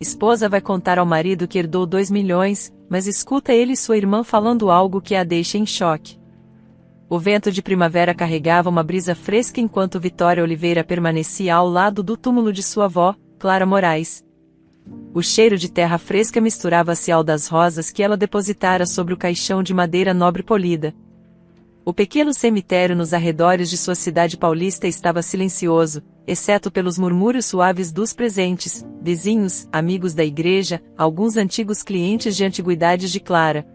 Esposa vai contar ao marido que herdou 2 milhões, mas escuta ele e sua irmã falando algo que a deixa em choque. O vento de primavera carregava uma brisa fresca enquanto Vitória Oliveira permanecia ao lado do túmulo de sua avó, Clara Moraes. O cheiro de terra fresca misturava-se ao das rosas que ela depositara sobre o caixão de madeira nobre polida. O pequeno cemitério nos arredores de sua cidade paulista estava silencioso, exceto pelos murmúrios suaves dos presentes, vizinhos, amigos da igreja, alguns antigos clientes de antiguidades de Clara.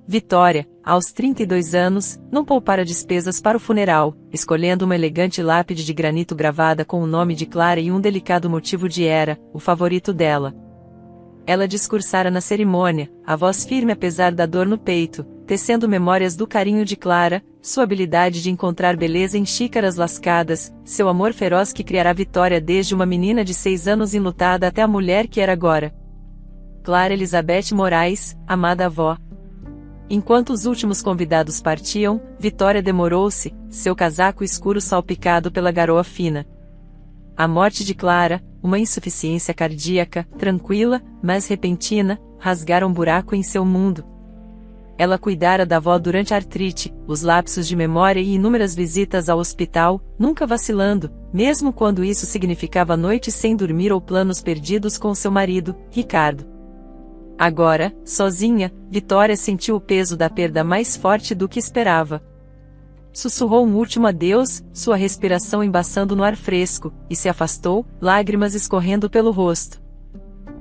Vitória, aos 32 anos, não poupara despesas para o funeral, escolhendo uma elegante lápide de granito gravada com o nome de Clara e um delicado motivo de Era, o favorito dela. Ela discursara na cerimônia, a voz firme apesar da dor no peito, tecendo memórias do carinho de Clara, sua habilidade de encontrar beleza em xícaras lascadas, seu amor feroz que criara Vitória desde uma menina de 6 anos enlutada até a mulher que era agora. Clara Elizabeth Moraes, amada avó. Enquanto os últimos convidados partiam, Vitória demorou-se, seu casaco escuro salpicado pela garoa fina. A morte de Clara, uma insuficiência cardíaca, tranquila, mas repentina, rasgara um buraco em seu mundo. Ela cuidara da avó durante a artrite, os lapsos de memória e inúmeras visitas ao hospital, nunca vacilando, mesmo quando isso significava noites sem dormir ou planos perdidos com seu marido, Ricardo. Agora, sozinha, Vitória sentiu o peso da perda mais forte do que esperava. Sussurrou um último adeus, sua respiração embaçando no ar fresco, e se afastou, lágrimas escorrendo pelo rosto.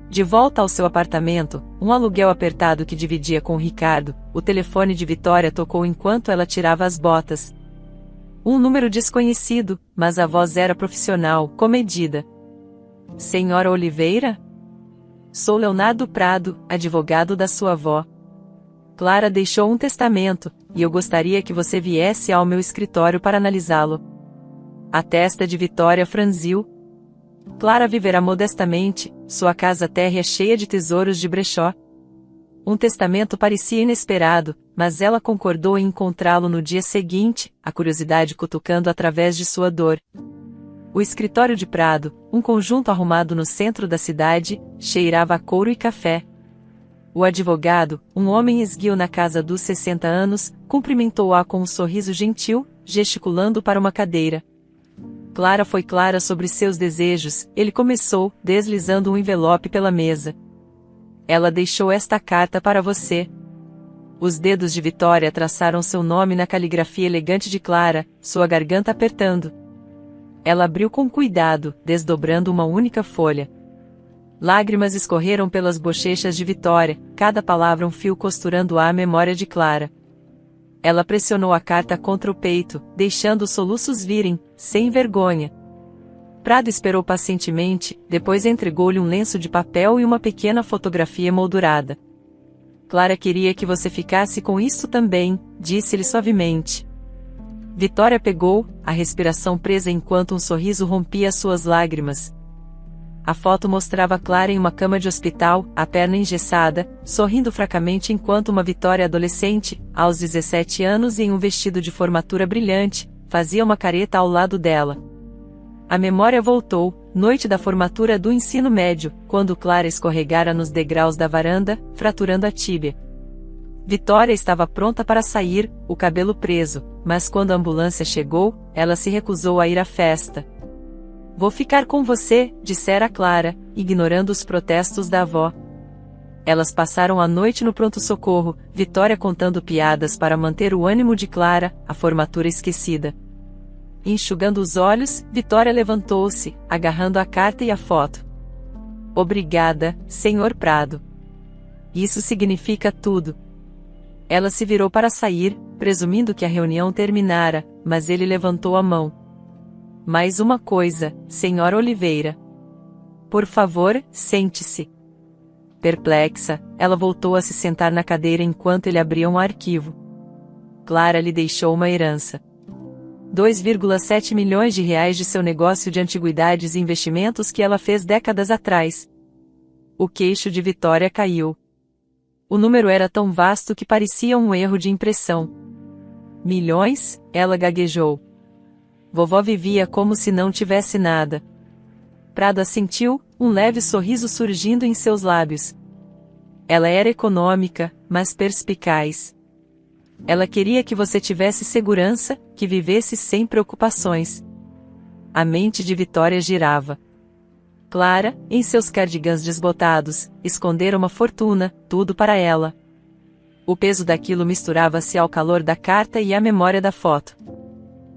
De volta ao seu apartamento, um aluguel apertado que dividia com Ricardo, o telefone de Vitória tocou enquanto ela tirava as botas. Um número desconhecido, mas a voz era profissional, comedida. Senhora Oliveira? Sou Leonardo Prado, advogado da sua avó. Clara deixou um testamento, e eu gostaria que você viesse ao meu escritório para analisá-lo. A testa de Vitória franziu. Clara viverá modestamente, sua casa térrea cheia de tesouros de brechó. Um testamento parecia inesperado, mas ela concordou em encontrá-lo no dia seguinte, a curiosidade cutucando através de sua dor. O escritório de Prado, um conjunto arrumado no centro da cidade, cheirava a couro e café. O advogado, um homem esguio na casa dos 60 anos, cumprimentou-a com um sorriso gentil, gesticulando para uma cadeira. Clara foi clara sobre seus desejos, ele começou, deslizando um envelope pela mesa. Ela deixou esta carta para você. Os dedos de Vitória traçaram seu nome na caligrafia elegante de Clara, sua garganta apertando. Ela abriu com cuidado, desdobrando uma única folha. Lágrimas escorreram pelas bochechas de Vitória, cada palavra um fio costurando-a à memória de Clara. Ela pressionou a carta contra o peito, deixando os soluços virem, sem vergonha. Prado esperou pacientemente, depois entregou-lhe um lenço de papel e uma pequena fotografia emoldurada. Clara queria que você ficasse com isto também, disse-lhe suavemente. Vitória pegou, a respiração presa enquanto um sorriso rompia suas lágrimas. A foto mostrava Clara em uma cama de hospital, a perna engessada, sorrindo fracamente enquanto uma Vitória adolescente, aos 17 anos e em um vestido de formatura brilhante, fazia uma careta ao lado dela. A memória voltou, noite da formatura do ensino médio, quando Clara escorregara nos degraus da varanda, fraturando a tíbia. Vitória estava pronta para sair, o cabelo preso, mas quando a ambulância chegou, ela se recusou a ir à festa. Vou ficar com você, dissera Clara, ignorando os protestos da avó. Elas passaram a noite no pronto-socorro, Vitória contando piadas para manter o ânimo de Clara, a formatura esquecida. Enxugando os olhos, Vitória levantou-se, agarrando a carta e a foto. Obrigada, Sr. Prado. Isso significa tudo. Ela se virou para sair, presumindo que a reunião terminara, mas ele levantou a mão. Mais uma coisa, Sra. Oliveira. Por favor, sente-se. Perplexa, ela voltou a se sentar na cadeira enquanto ele abria um arquivo. Clara lhe deixou uma herança. 2,7 milhões de reais de seu negócio de antiguidades e investimentos que ela fez décadas atrás. O queixo de Vitória caiu. O número era tão vasto que parecia um erro de impressão. Milhões? Ela gaguejou. Vovó vivia como se não tivesse nada. Prado assentiu, um leve sorriso surgindo em seus lábios. Ela era econômica, mas perspicaz. Ela queria que você tivesse segurança, que vivesse sem preocupações. A mente de Vitória girava. Clara, em seus cardigans desbotados, escondera uma fortuna, tudo para ela. O peso daquilo misturava-se ao calor da carta e à memória da foto.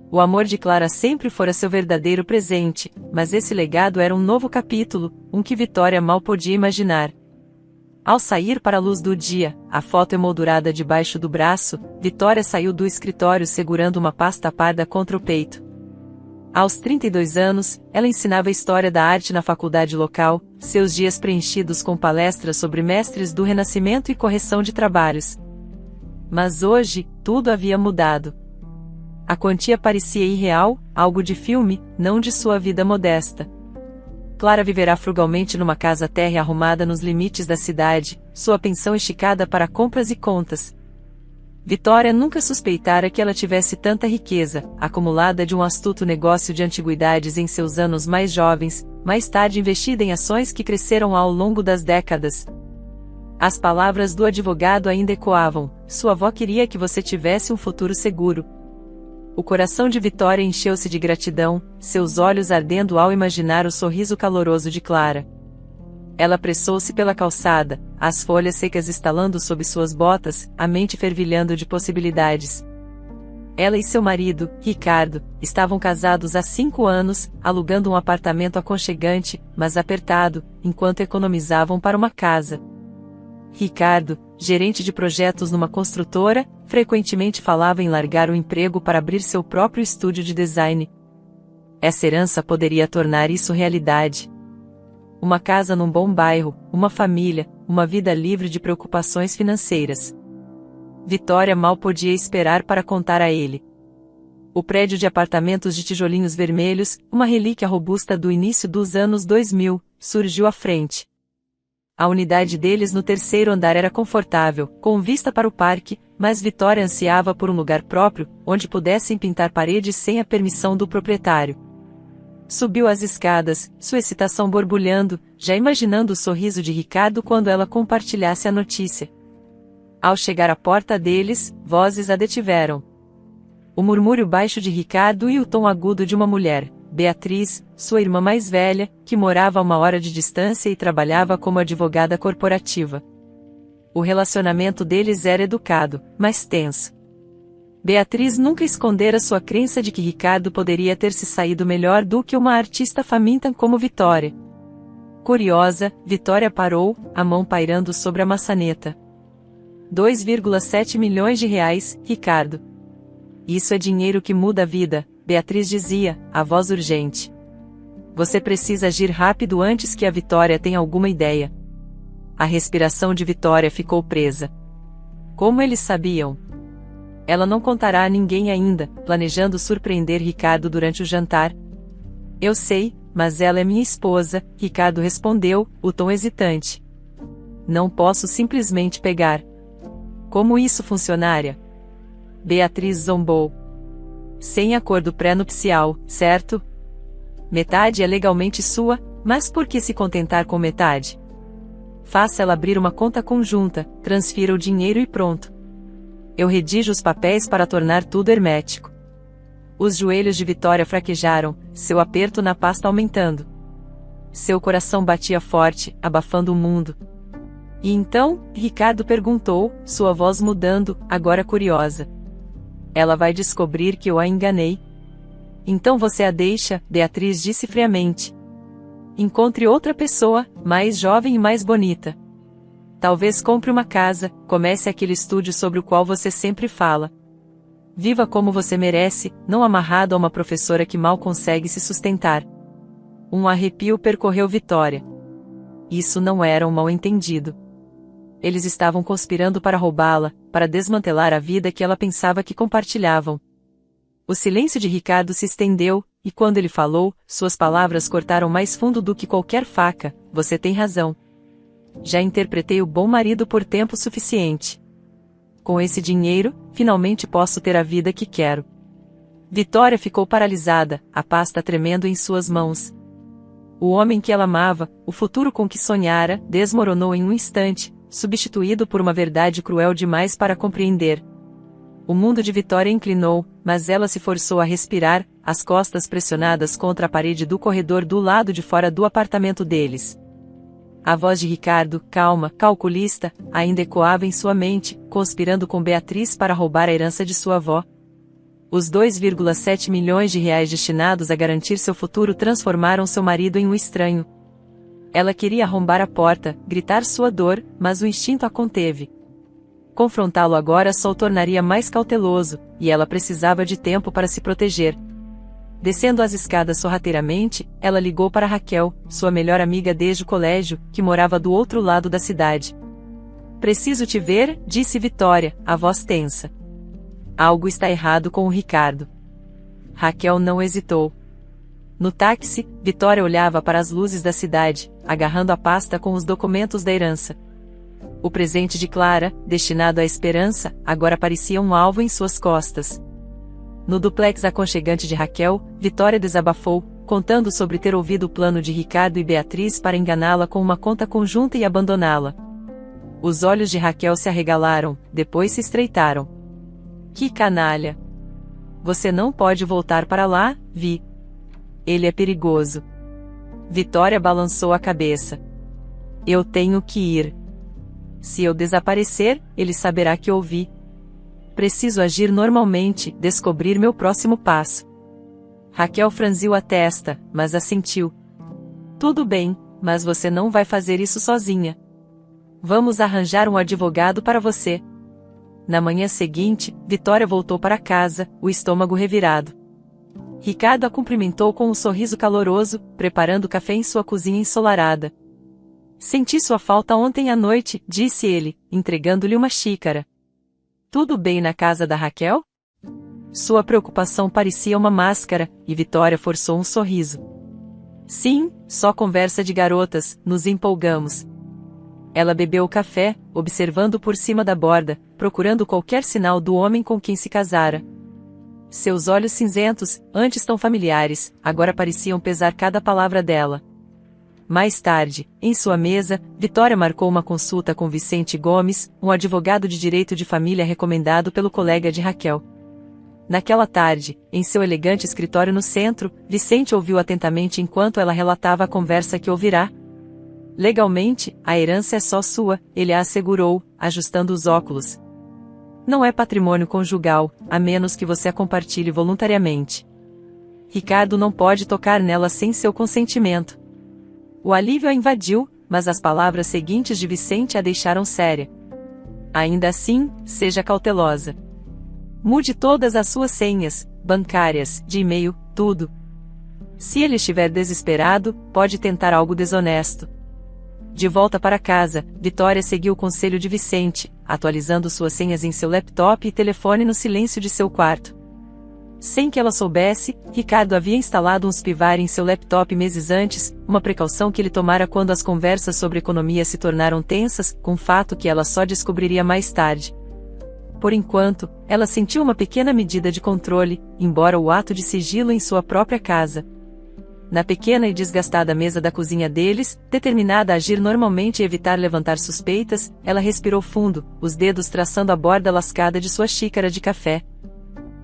O amor de Clara sempre fora seu verdadeiro presente, mas esse legado era um novo capítulo, um que Vitória mal podia imaginar. Ao sair para a luz do dia, a foto emoldurada debaixo do braço, Vitória saiu do escritório segurando uma pasta parda contra o peito. Aos 32 anos, ela ensinava História da Arte na faculdade local, seus dias preenchidos com palestras sobre mestres do Renascimento e correção de trabalhos. Mas hoje, tudo havia mudado. A quantia parecia irreal, algo de filme, não de sua vida modesta. Clara viverá frugalmente numa casa térrea arrumada nos limites da cidade, sua pensão esticada para compras e contas. Vitória nunca suspeitara que ela tivesse tanta riqueza, acumulada de um astuto negócio de antiguidades em seus anos mais jovens, mais tarde investida em ações que cresceram ao longo das décadas. As palavras do advogado ainda ecoavam: sua avó queria que você tivesse um futuro seguro. O coração de Vitória encheu-se de gratidão, seus olhos ardendo ao imaginar o sorriso caloroso de Clara. Ela apressou-se pela calçada, as folhas secas estalando sob suas botas, a mente fervilhando de possibilidades. Ela e seu marido, Ricardo, estavam casados há 5 anos, alugando um apartamento aconchegante, mas apertado, enquanto economizavam para uma casa. Ricardo, gerente de projetos numa construtora, frequentemente falava em largar o emprego para abrir seu próprio estúdio de design. Essa herança poderia tornar isso realidade. Uma casa num bom bairro, uma família, uma vida livre de preocupações financeiras. Vitória mal podia esperar para contar a ele. O prédio de apartamentos de tijolinhos vermelhos, uma relíquia robusta do início dos anos 2000, surgiu à frente. A unidade deles no 3º andar era confortável, com vista para o parque, mas Vitória ansiava por um lugar próprio, onde pudessem pintar paredes sem a permissão do proprietário. Subiu as escadas, sua excitação borbulhando, já imaginando o sorriso de Ricardo quando ela compartilhasse a notícia. Ao chegar à porta deles, vozes a detiveram. O murmúrio baixo de Ricardo e o tom agudo de uma mulher, Beatriz, sua irmã mais velha, que morava a 1 hora de distância e trabalhava como advogada corporativa. O relacionamento deles era educado, mas tenso. Beatriz nunca escondera sua crença de que Ricardo poderia ter se saído melhor do que uma artista faminta como Vitória. Curiosa, Vitória parou, a mão pairando sobre a maçaneta. 2,7 milhões de reais, Ricardo. Isso é dinheiro que muda a vida, Beatriz dizia, a voz urgente. Você precisa agir rápido antes que a Vitória tenha alguma ideia. A respiração de Vitória ficou presa. Como eles sabiam? Ela não contará a ninguém ainda, planejando surpreender Ricardo durante o jantar. Eu sei, mas ela é minha esposa, Ricardo respondeu, o tom hesitante. Não posso simplesmente pegar. Como isso funcionaria? Beatriz zombou. Sem acordo pré-nupcial, certo? Metade é legalmente sua, mas por que se contentar com metade? Faça ela abrir uma conta conjunta, transfira o dinheiro e pronto. Eu redijo os papéis para tornar tudo hermético. Os joelhos de Vitória fraquejaram, seu aperto na pasta aumentando. Seu coração batia forte, abafando o mundo. E então, Ricardo perguntou, sua voz mudando, agora curiosa. Ela vai descobrir que eu a enganei? Então você a deixa, Beatriz disse friamente. Encontre outra pessoa, mais jovem e mais bonita. Talvez compre uma casa, comece aquele estúdio sobre o qual você sempre fala. Viva como você merece, não amarrado a uma professora que mal consegue se sustentar. Um arrepio percorreu Vitória. Isso não era um mal-entendido. Eles estavam conspirando para roubá-la, para desmantelar a vida que ela pensava que compartilhavam. O silêncio de Ricardo se estendeu, e quando ele falou, suas palavras cortaram mais fundo do que qualquer faca. Você tem razão. Já interpretei o bom marido por tempo suficiente. Com esse dinheiro, finalmente posso ter a vida que quero. Vitória ficou paralisada, a pasta tremendo em suas mãos. O homem que ela amava, o futuro com que sonhara, desmoronou em um instante, substituído por uma verdade cruel demais para compreender. O mundo de Vitória inclinou, mas ela se forçou a respirar, as costas pressionadas contra a parede do corredor do lado de fora do apartamento deles. A voz de Ricardo, calma, calculista, ainda ecoava em sua mente, conspirando com Beatriz para roubar a herança de sua avó. Os 2,7 milhões de reais destinados a garantir seu futuro transformaram seu marido em um estranho. Ela queria arrombar a porta, gritar sua dor, mas o instinto a conteve. Confrontá-lo agora só o tornaria mais cauteloso, e ela precisava de tempo para se proteger. Descendo as escadas sorrateiramente, ela ligou para Raquel, sua melhor amiga desde o colégio, que morava do outro lado da cidade. "Preciso te ver", disse Vitória, a voz tensa. "Algo está errado com o Ricardo." Raquel não hesitou. No táxi, Vitória olhava para as luzes da cidade, agarrando a pasta com os documentos da herança. O presente de Clara, destinado à esperança, agora parecia um alvo em suas costas. No duplex aconchegante de Raquel, Vitória desabafou, contando sobre ter ouvido o plano de Ricardo e Beatriz para enganá-la com uma conta conjunta e abandoná-la. Os olhos de Raquel se arregalaram, depois se estreitaram. "Que canalha! Você não pode voltar para lá, Vi. Ele é perigoso." Vitória balançou a cabeça. "Eu tenho que ir. Se eu desaparecer, ele saberá que ouvi. Preciso agir normalmente, descobrir meu próximo passo." Raquel franziu a testa, mas assentiu. "Tudo bem, mas você não vai fazer isso sozinha. Vamos arranjar um advogado para você." Na manhã seguinte, Vitória voltou para casa, o estômago revirado. Ricardo a cumprimentou com um sorriso caloroso, preparando café em sua cozinha ensolarada. "Senti sua falta ontem à noite", disse ele, entregando-lhe uma xícara. "Tudo bem na casa da Raquel?" Sua preocupação parecia uma máscara, e Vitória forçou um sorriso. "Sim, só conversa de garotas, nos empolgamos." Ela bebeu o café, observando por cima da borda, procurando qualquer sinal do homem com quem se casara. Seus olhos cinzentos, antes tão familiares, agora pareciam pesar cada palavra dela. Mais tarde, em sua mesa, Vitória marcou uma consulta com Vicente Gomes, um advogado de direito de família recomendado pelo colega de Raquel. Naquela tarde, em seu elegante escritório no centro, Vicente ouviu atentamente enquanto ela relatava a conversa que ouvirá. "Legalmente, a herança é só sua", ele a assegurou, ajustando os óculos. "Não é patrimônio conjugal, a menos que você a compartilhe voluntariamente. Ricardo não pode tocar nela sem seu consentimento." O alívio a invadiu, mas as palavras seguintes de Vicente a deixaram séria. "Ainda assim, seja cautelosa. Mude todas as suas senhas, bancárias, de e-mail, tudo. Se ele estiver desesperado, pode tentar algo desonesto." De volta para casa, Vitória seguiu o conselho de Vicente, atualizando suas senhas em seu laptop e telefone no silêncio de seu quarto. Sem que ela soubesse, Ricardo havia instalado um spyware em seu laptop meses antes, uma precaução que ele tomara quando as conversas sobre economia se tornaram tensas, com fato que ela só descobriria mais tarde. Por enquanto, ela sentiu uma pequena medida de controle, embora o ato de sigilo em sua própria casa. Na pequena e desgastada mesa da cozinha deles, determinada a agir normalmente e evitar levantar suspeitas, ela respirou fundo, os dedos traçando a borda lascada de sua xícara de café.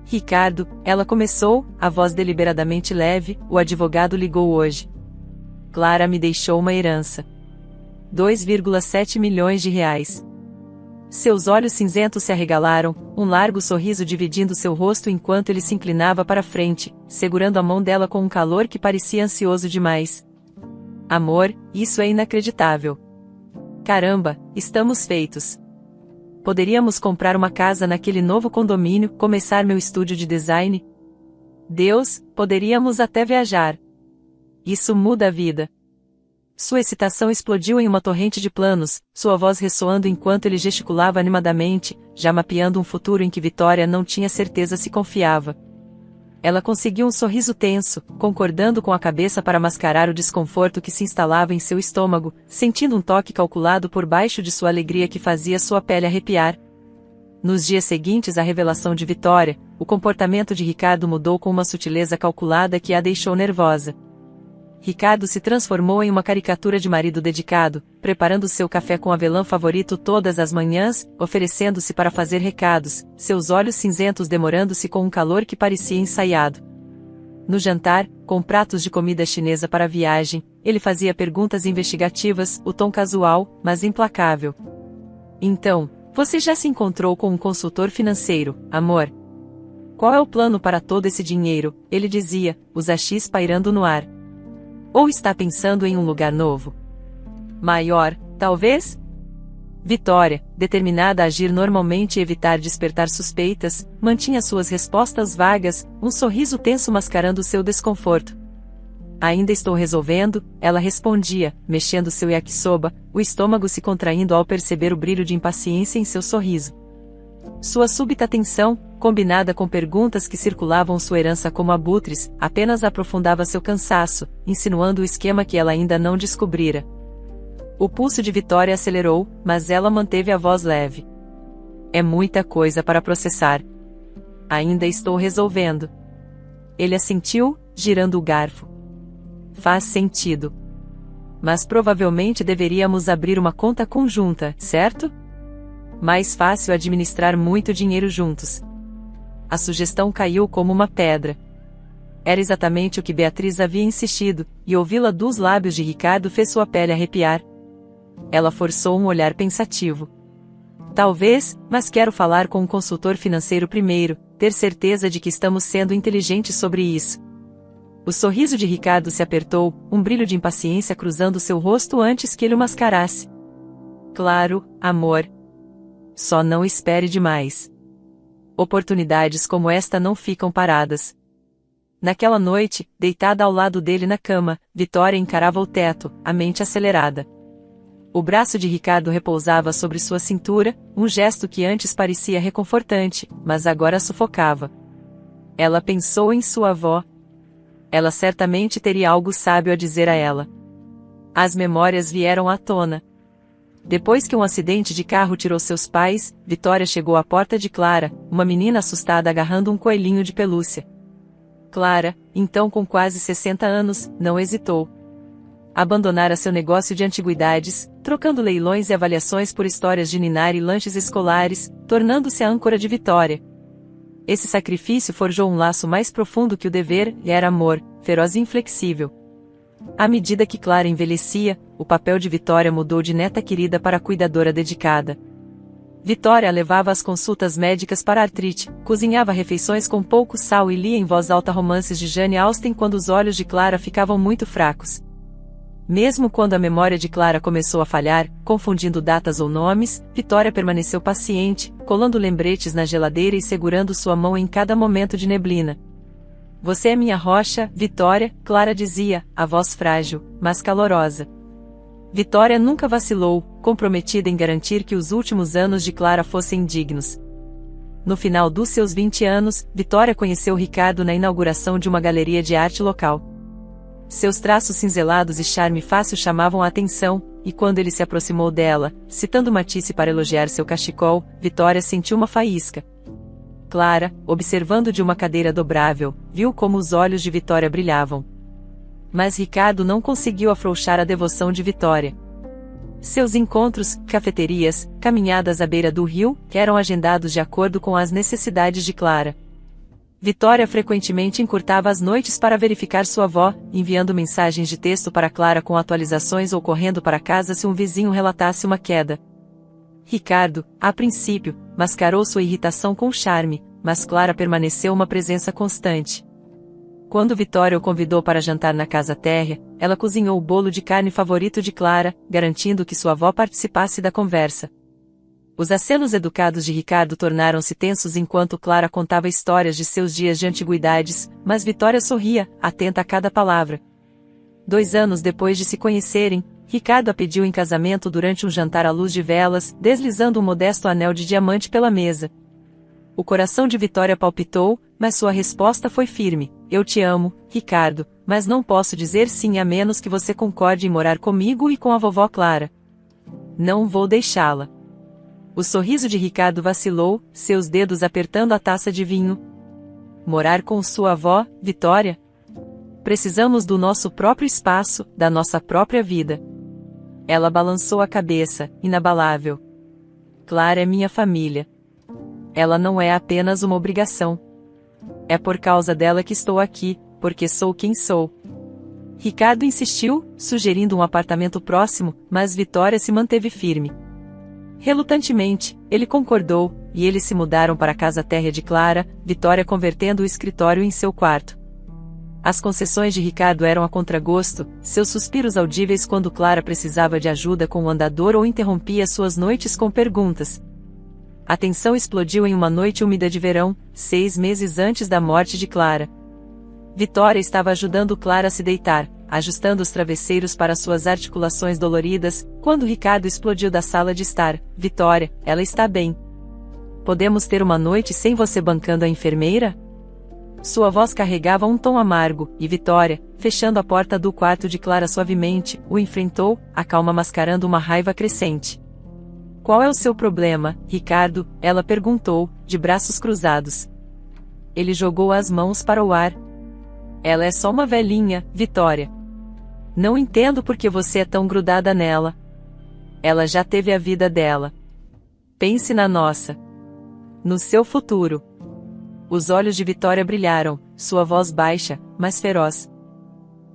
"Ricardo", ela começou, a voz deliberadamente leve, "o advogado ligou hoje. Clara me deixou uma herança. 2,7 milhões de reais. Seus olhos cinzentos se arregalaram, um largo sorriso dividindo seu rosto enquanto ele se inclinava para frente, segurando a mão dela com um calor que parecia ansioso demais. "Amor, isso é inacreditável. Caramba, estamos feitos. Poderíamos comprar uma casa naquele novo condomínio, começar meu estúdio de design. Deus, poderíamos até viajar. Isso muda a vida." Sua excitação explodiu em uma torrente de planos, sua voz ressoando enquanto ele gesticulava animadamente, já mapeando um futuro em que Vitória não tinha certeza se confiava. Ela conseguiu um sorriso tenso, concordando com a cabeça para mascarar o desconforto que se instalava em seu estômago, sentindo um toque calculado por baixo de sua alegria que fazia sua pele arrepiar. Nos dias seguintes à revelação de Vitória, o comportamento de Ricardo mudou com uma sutileza calculada que a deixou nervosa. Ricardo se transformou em uma caricatura de marido dedicado, preparando seu café com avelã favorito todas as manhãs, oferecendo-se para fazer recados, seus olhos cinzentos demorando-se com um calor que parecia ensaiado. No jantar, com pratos de comida chinesa para a viagem, ele fazia perguntas investigativas, o tom casual, mas implacável. Então, você já se encontrou com um consultor financeiro, amor? Qual é o plano para todo esse dinheiro? Ele dizia, os achis pairando no ar. Ou está pensando em um lugar novo? Maior, talvez? Vitória, determinada a agir normalmente e evitar despertar suspeitas, mantinha suas respostas vagas, um sorriso tenso mascarando seu desconforto. Ainda estou resolvendo, ela respondia, mexendo seu yakisoba, o estômago se contraindo ao perceber o brilho de impaciência em seu sorriso. Sua súbita tensão, combinada com perguntas que circulavam sua herança como abutres, apenas aprofundava seu cansaço, insinuando o esquema que ela ainda não descobrira. O pulso de Vitória acelerou, mas ela manteve a voz leve. É muita coisa para processar. Ainda estou resolvendo. Ele assentiu, girando o garfo. Faz sentido. Mas provavelmente deveríamos abrir uma conta conjunta, certo? Mais fácil administrar muito dinheiro juntos. A sugestão caiu como uma pedra. Era exatamente o que Beatriz havia insistido, e ouvi-la dos lábios de Ricardo fez sua pele arrepiar. Ela forçou um olhar pensativo. Talvez, mas quero falar com um consultor financeiro primeiro, ter certeza de que estamos sendo inteligentes sobre isso. O sorriso de Ricardo se apertou, um brilho de impaciência cruzando seu rosto antes que ele o mascarasse. Claro, amor. Só não espere demais. Oportunidades como esta não ficam paradas. Naquela noite, deitada ao lado dele na cama, Vitória encarava o teto, a mente acelerada. O braço de Ricardo repousava sobre sua cintura, um gesto que antes parecia reconfortante, mas agora sufocava. Ela pensou em sua avó. Ela certamente teria algo sábio a dizer a ela. As memórias vieram à tona. Depois que um acidente de carro tirou seus pais, Vitória chegou à porta de Clara, uma menina assustada agarrando um coelhinho de pelúcia. Clara, então com quase 60 anos, não hesitou. Abandonara seu negócio de antiguidades, trocando leilões e avaliações por histórias de ninar e lanches escolares, tornando-se a âncora de Vitória. Esse sacrifício forjou um laço mais profundo que o dever, e era amor, feroz e inflexível. À medida que Clara envelhecia, o papel de Vitória mudou de neta querida para cuidadora dedicada. Vitória a levava às consultas médicas para artrite, cozinhava refeições com pouco sal e lia em voz alta romances de Jane Austen quando os olhos de Clara ficavam muito fracos. Mesmo quando a memória de Clara começou a falhar, confundindo datas ou nomes, Vitória permaneceu paciente, colando lembretes na geladeira e segurando sua mão em cada momento de neblina. Você é minha rocha, Vitória, Clara dizia, a voz frágil, mas calorosa. Vitória nunca vacilou, comprometida em garantir que os últimos anos de Clara fossem dignos. No final dos seus 20 anos, Vitória conheceu Ricardo na inauguração de uma galeria de arte local. Seus traços cinzelados e charme fácil chamavam a atenção, e quando ele se aproximou dela, citando Matisse para elogiar seu cachecol, Vitória sentiu uma faísca. Clara, observando de uma cadeira dobrável, viu como os olhos de Vitória brilhavam. Mas Ricardo não conseguiu afrouxar a devoção de Vitória. Seus encontros, cafeterias, caminhadas à beira do rio, eram agendados de acordo com as necessidades de Clara. Vitória frequentemente encurtava as noites para verificar sua avó, enviando mensagens de texto para Clara com atualizações ou correndo para casa se um vizinho relatasse uma queda. Ricardo, a princípio, mascarou sua irritação com charme, mas Clara permaneceu uma presença constante. Quando Vitória o convidou para jantar na casa térrea, ela cozinhou o bolo de carne favorito de Clara, garantindo que sua avó participasse da conversa. Os acenos educados de Ricardo tornaram-se tensos enquanto Clara contava histórias de seus dias de antiguidades, mas Vitória sorria, atenta a cada palavra. 2 anos depois de se conhecerem, Ricardo a pediu em casamento durante um jantar à luz de velas, deslizando um modesto anel de diamante pela mesa. O coração de Vitória palpitou, mas sua resposta foi firme. Eu te amo, Ricardo, mas não posso dizer sim a menos que você concorde em morar comigo e com a vovó Clara. Não vou deixá-la. O sorriso de Ricardo vacilou, seus dedos apertando a taça de vinho. Morar com sua avó, Vitória? Precisamos do nosso próprio espaço, da nossa própria vida. Ela balançou a cabeça, inabalável. Clara é minha família. Ela não é apenas uma obrigação. É por causa dela que estou aqui, porque sou quem sou. Ricardo insistiu, sugerindo um apartamento próximo, mas Vitória se manteve firme. Relutantemente, ele concordou, e eles se mudaram para a casa térrea de Clara, Vitória convertendo o escritório em seu quarto. As concessões de Ricardo eram a contragosto, seus suspiros audíveis quando Clara precisava de ajuda com o andador ou interrompia suas noites com perguntas. A tensão explodiu em uma noite úmida de verão, 6 meses antes da morte de Clara. Vitória estava ajudando Clara a se deitar, ajustando os travesseiros para suas articulações doloridas, quando Ricardo explodiu da sala de estar. Vitória, ela está bem. Podemos ter uma noite sem você bancando a enfermeira? Sua voz carregava um tom amargo, e Vitória, fechando a porta do quarto de Clara suavemente, o enfrentou, a calma mascarando uma raiva crescente. Qual é o seu problema, Ricardo? Ela perguntou, de braços cruzados. Ele jogou as mãos para o ar. Ela é só uma velhinha, Vitória. Não entendo por que você é tão grudada nela. Ela já teve a vida dela. Pense na nossa. No seu futuro. Os olhos de Vitória brilharam, sua voz baixa, mas feroz.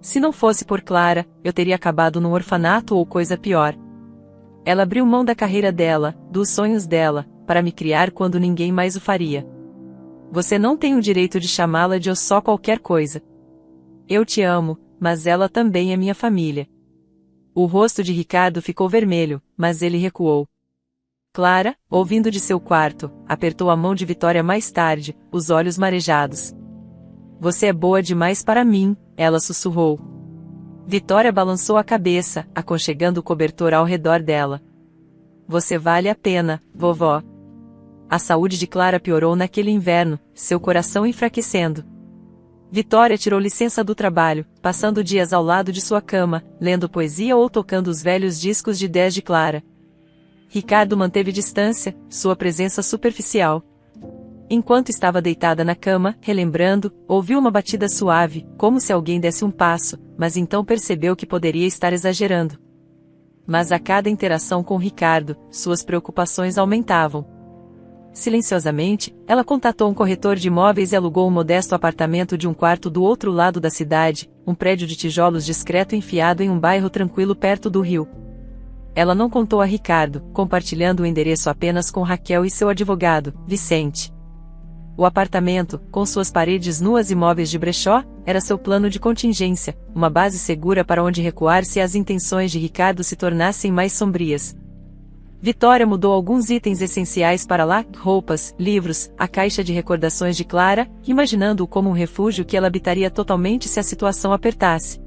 Se não fosse por Clara, eu teria acabado num orfanato ou coisa pior. Ela abriu mão da carreira dela, dos sonhos dela, para me criar quando ninguém mais o faria. Você não tem o direito de chamá-la de só qualquer coisa. Eu te amo, mas ela também é minha família. O rosto de Ricardo ficou vermelho, mas ele recuou. Clara, ouvindo de seu quarto, apertou a mão de Vitória mais tarde, os olhos marejados. Você é boa demais para mim, ela sussurrou. Vitória balançou a cabeça, aconchegando o cobertor ao redor dela. Você vale a pena, vovó. A saúde de Clara piorou naquele inverno, seu coração enfraquecendo. Vitória tirou licença do trabalho, passando dias ao lado de sua cama, lendo poesia ou tocando os velhos discos de 10 de Clara. Ricardo manteve distância, sua presença superficial. Enquanto estava deitada na cama, relembrando, ouviu uma batida suave, como se alguém desse um passo, mas então percebeu que poderia estar exagerando. Mas a cada interação com Ricardo, suas preocupações aumentavam. Silenciosamente, ela contatou um corretor de imóveis e alugou um modesto apartamento de um quarto do outro lado da cidade, um prédio de tijolos discreto enfiado em um bairro tranquilo perto do rio. Ela não contou a Ricardo, compartilhando o endereço apenas com Raquel e seu advogado, Vicente. O apartamento, com suas paredes nuas e móveis de brechó, era seu plano de contingência, uma base segura para onde recuar se as intenções de Ricardo se tornassem mais sombrias. Vitória mudou alguns itens essenciais para lá, roupas, livros, a caixa de recordações de Clara, imaginando-o como um refúgio que ela habitaria totalmente se a situação apertasse.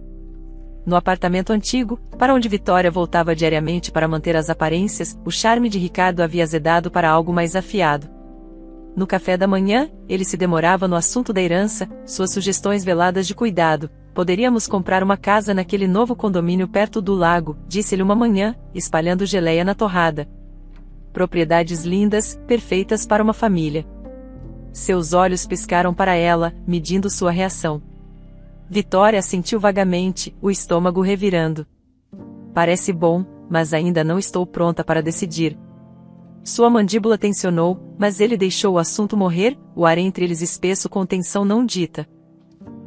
No apartamento antigo, para onde Vitória voltava diariamente para manter as aparências, o charme de Ricardo havia azedado para algo mais afiado. No café da manhã, ele se demorava no assunto da herança, suas sugestões veladas de cuidado. Poderíamos comprar uma casa naquele novo condomínio perto do lago, disse-lhe uma manhã, espalhando geleia na torrada. Propriedades lindas, perfeitas para uma família. Seus olhos piscaram para ela, medindo sua reação. Vitória assentiu vagamente, o estômago revirando. Parece bom, mas ainda não estou pronta para decidir. Sua mandíbula tensionou, mas ele deixou o assunto morrer, o ar entre eles espesso com tensão não dita.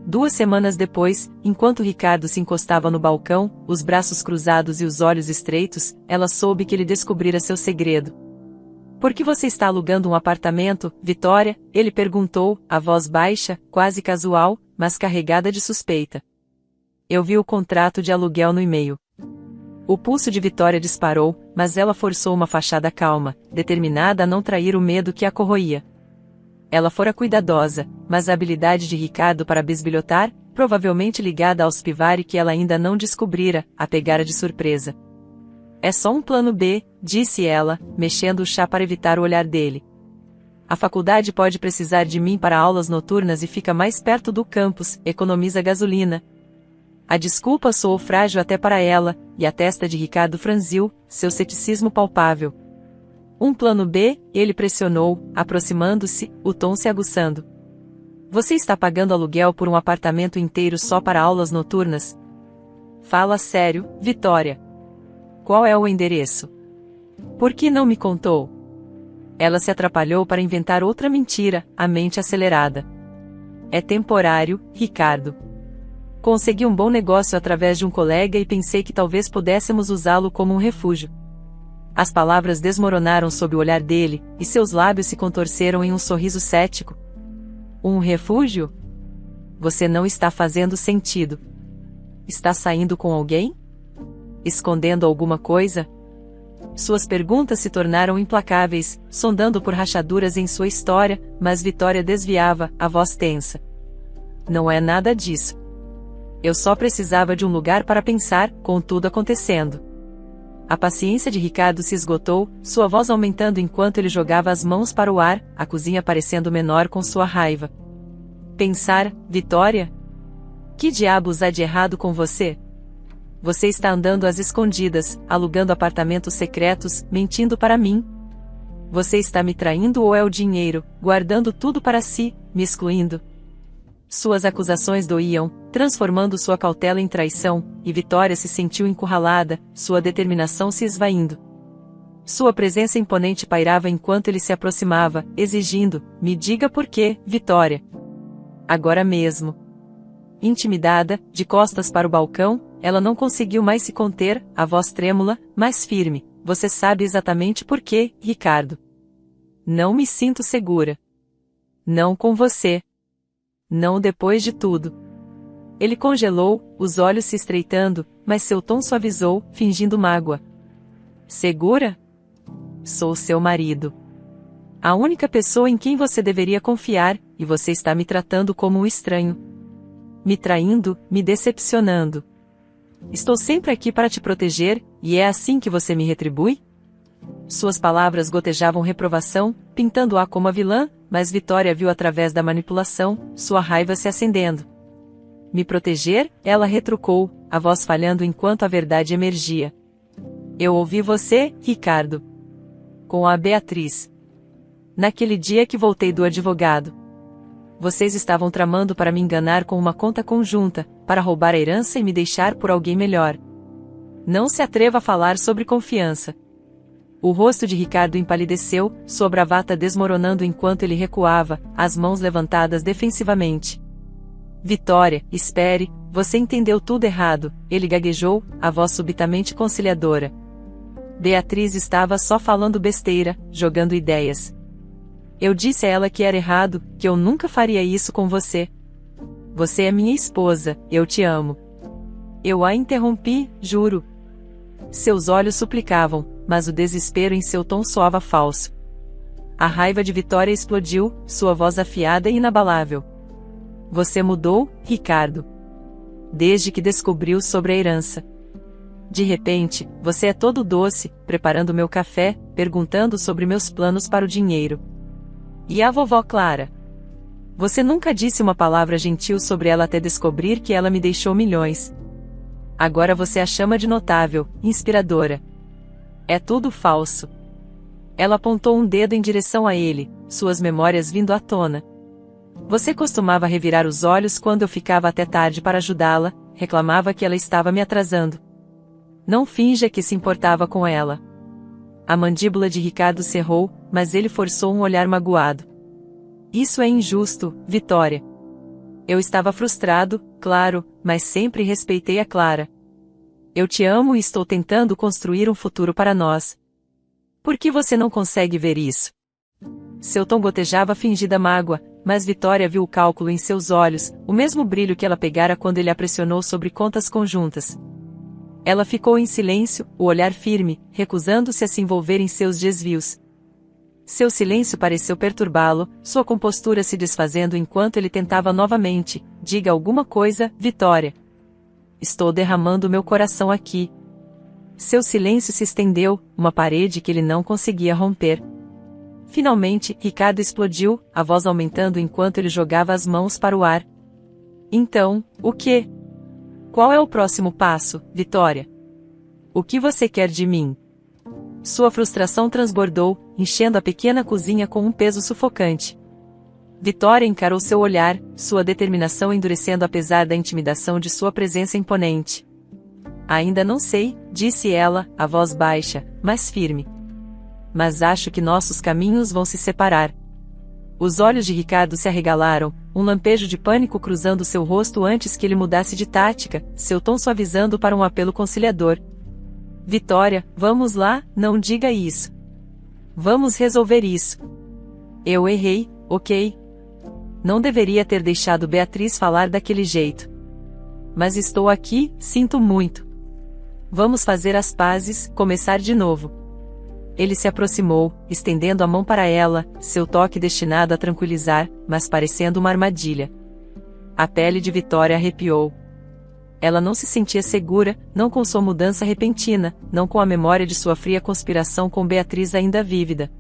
2 semanas depois, enquanto Ricardo se encostava no balcão, os braços cruzados e os olhos estreitos, ela soube que ele descobrira seu segredo. Por que você está alugando um apartamento, Vitória? Ele perguntou, a voz baixa, quase casual, mas carregada de suspeita. Eu vi o contrato de aluguel no e-mail. O pulso de Vitória disparou, mas ela forçou uma fachada calma, determinada a não trair o medo que a corroía. Ela fora cuidadosa, mas a habilidade de Ricardo para bisbilhotar, provavelmente ligada aos Pivari que ela ainda não descobrira, a pegara de surpresa. É só um plano B, disse ela, mexendo o chá para evitar o olhar dele. A faculdade pode precisar de mim para aulas noturnas e fica mais perto do campus, economiza gasolina. A desculpa soou frágil até para ela, e a testa de Ricardo franziu, seu ceticismo palpável. Um plano B, ele pressionou, aproximando-se, o tom se aguçando. Você está pagando aluguel por um apartamento inteiro só para aulas noturnas? Fala sério, Vitória. Qual é o endereço? Por que não me contou? Ela se atrapalhou para inventar outra mentira, a mente acelerada. É temporário, Ricardo. Consegui um bom negócio através de um colega e pensei que talvez pudéssemos usá-lo como um refúgio. As palavras desmoronaram sob o olhar dele, e seus lábios se contorceram em um sorriso cético. Um refúgio? Você não está fazendo sentido. Está saindo com alguém? Escondendo alguma coisa? Suas perguntas se tornaram implacáveis, sondando por rachaduras em sua história, mas Vitória desviava, a voz tensa. Não é nada disso. Eu só precisava de um lugar para pensar, com tudo acontecendo. A paciência de Ricardo se esgotou, sua voz aumentando enquanto ele jogava as mãos para o ar, a cozinha parecendo menor com sua raiva. Pensar, Vitória? Que diabos há de errado com você? Você está andando às escondidas, alugando apartamentos secretos, mentindo para mim? Você está me traindo ou é o dinheiro, guardando tudo para si, me excluindo? Suas acusações doíam, transformando sua cautela em traição, e Vitória se sentiu encurralada, sua determinação se esvaindo. Sua presença imponente pairava enquanto ele se aproximava, exigindo, me diga por quê, Vitória. Agora mesmo. Intimidada, de costas para o balcão, ela não conseguiu mais se conter, a voz trêmula, mas firme. Você sabe exatamente por quê, Ricardo. Não me sinto segura. Não com você. Não depois de tudo. Ele congelou, os olhos se estreitando, mas seu tom suavizou, fingindo mágoa. Segura? Sou seu marido. A única pessoa em quem você deveria confiar, e você está me tratando como um estranho. Me traindo, me decepcionando. Estou sempre aqui para te proteger, e é assim que você me retribui? Suas palavras gotejavam reprovação, pintando-a como a vilã, mas Vitória viu através da manipulação, sua raiva se acendendo. Me proteger? Ela retrucou, a voz falhando enquanto a verdade emergia. Eu ouvi você, Ricardo. Com a Beatriz. Naquele dia que voltei do advogado. Vocês estavam tramando para me enganar com uma conta conjunta, para roubar a herança e me deixar por alguém melhor. Não se atreva a falar sobre confiança. O rosto de Ricardo empalideceu, sua bravata desmoronando enquanto ele recuava, as mãos levantadas defensivamente. Vitória, espere, você entendeu tudo errado, ele gaguejou, a voz subitamente conciliadora. Beatriz estava só falando besteira, jogando ideias. Eu disse a ela que era errado, que eu nunca faria isso com você. Você é minha esposa, eu te amo. Eu a interrompi, juro. Seus olhos suplicavam, mas o desespero em seu tom soava falso. A raiva de Vitória explodiu, sua voz afiada e inabalável. Você mudou, Ricardo. Desde que descobriu sobre a herança. De repente, você é todo doce, preparando meu café, perguntando sobre meus planos para o dinheiro. E a vovó Clara? Você nunca disse uma palavra gentil sobre ela até descobrir que ela me deixou milhões. Agora você a chama de notável, inspiradora. É tudo falso. Ela apontou um dedo em direção a ele, suas memórias vindo à tona. Você costumava revirar os olhos quando eu ficava até tarde para ajudá-la, reclamava que ela estava me atrasando. Não finja que se importava com ela. A mandíbula de Ricardo cerrou, mas ele forçou um olhar magoado. Isso é injusto, Vitória. Eu estava frustrado, claro, mas sempre respeitei a Clara. Eu te amo e estou tentando construir um futuro para nós. Por que você não consegue ver isso? Seu tom gotejava fingida mágoa, mas Vitória viu o cálculo em seus olhos, o mesmo brilho que ela pegara quando ele a pressionou sobre contas conjuntas. Ela ficou em silêncio, o olhar firme, recusando-se a se envolver em seus desvios. Seu silêncio pareceu perturbá-lo, sua compostura se desfazendo enquanto ele tentava novamente. Diga alguma coisa, Vitória. Estou derramando meu coração aqui. Seu silêncio se estendeu, uma parede que ele não conseguia romper. Finalmente, Ricardo explodiu, a voz aumentando enquanto ele jogava as mãos para o ar. Então, o quê? Qual é o próximo passo, Vitória? O que você quer de mim? Sua frustração transbordou, enchendo a pequena cozinha com um peso sufocante. Vitória encarou seu olhar, sua determinação endurecendo apesar da intimidação de sua presença imponente. Ainda não sei, disse ela, a voz baixa, mas firme. Mas acho que nossos caminhos vão se separar. Os olhos de Ricardo se arregalaram, um lampejo de pânico cruzando seu rosto antes que ele mudasse de tática, seu tom suavizando para um apelo conciliador. Vitória, vamos lá, não diga isso. Vamos resolver isso. Eu errei, ok? Não deveria ter deixado Beatriz falar daquele jeito. Mas estou aqui, sinto muito. Vamos fazer as pazes, começar de novo. Ele se aproximou, estendendo a mão para ela, seu toque destinado a tranquilizar, mas parecendo uma armadilha. A pele de Vitória arrepiou. Ela não se sentia segura, não com sua mudança repentina, não com a memória de sua fria conspiração com Beatriz ainda vívida.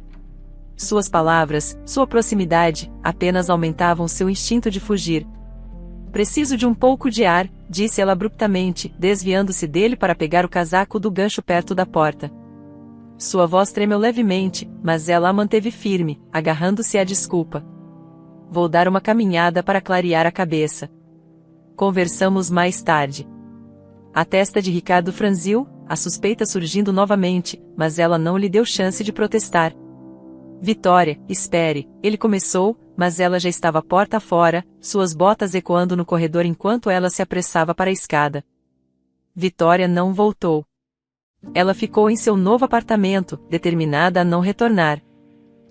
Suas palavras, sua proximidade, apenas aumentavam seu instinto de fugir. Preciso de um pouco de ar, disse ela abruptamente, desviando-se dele para pegar o casaco do gancho perto da porta. Sua voz tremeu levemente, mas ela a manteve firme, agarrando-se à desculpa. Vou dar uma caminhada para clarear a cabeça. Conversamos mais tarde. A testa de Ricardo franziu, a suspeita surgindo novamente, mas ela não lhe deu chance de protestar. Vitória, espere, ele começou, mas ela já estava porta fora, suas botas ecoando no corredor enquanto ela se apressava para a escada. Vitória não voltou. Ela ficou em seu novo apartamento, determinada a não retornar.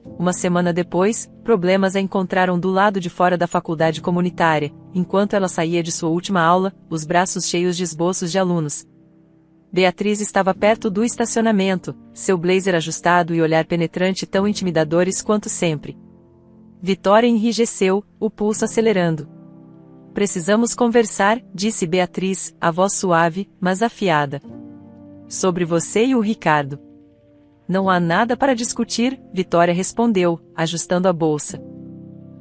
Uma semana depois, problemas a encontraram do lado de fora da faculdade comunitária, enquanto ela saía de sua última aula, os braços cheios de esboços de alunos. Beatriz estava perto do estacionamento, seu blazer ajustado e olhar penetrante tão intimidadores quanto sempre. Vitória enrijeceu, o pulso acelerando. Precisamos conversar, disse Beatriz, a voz suave, mas afiada. Sobre você e o Ricardo. Não há nada para discutir, Vitória respondeu, ajustando a bolsa.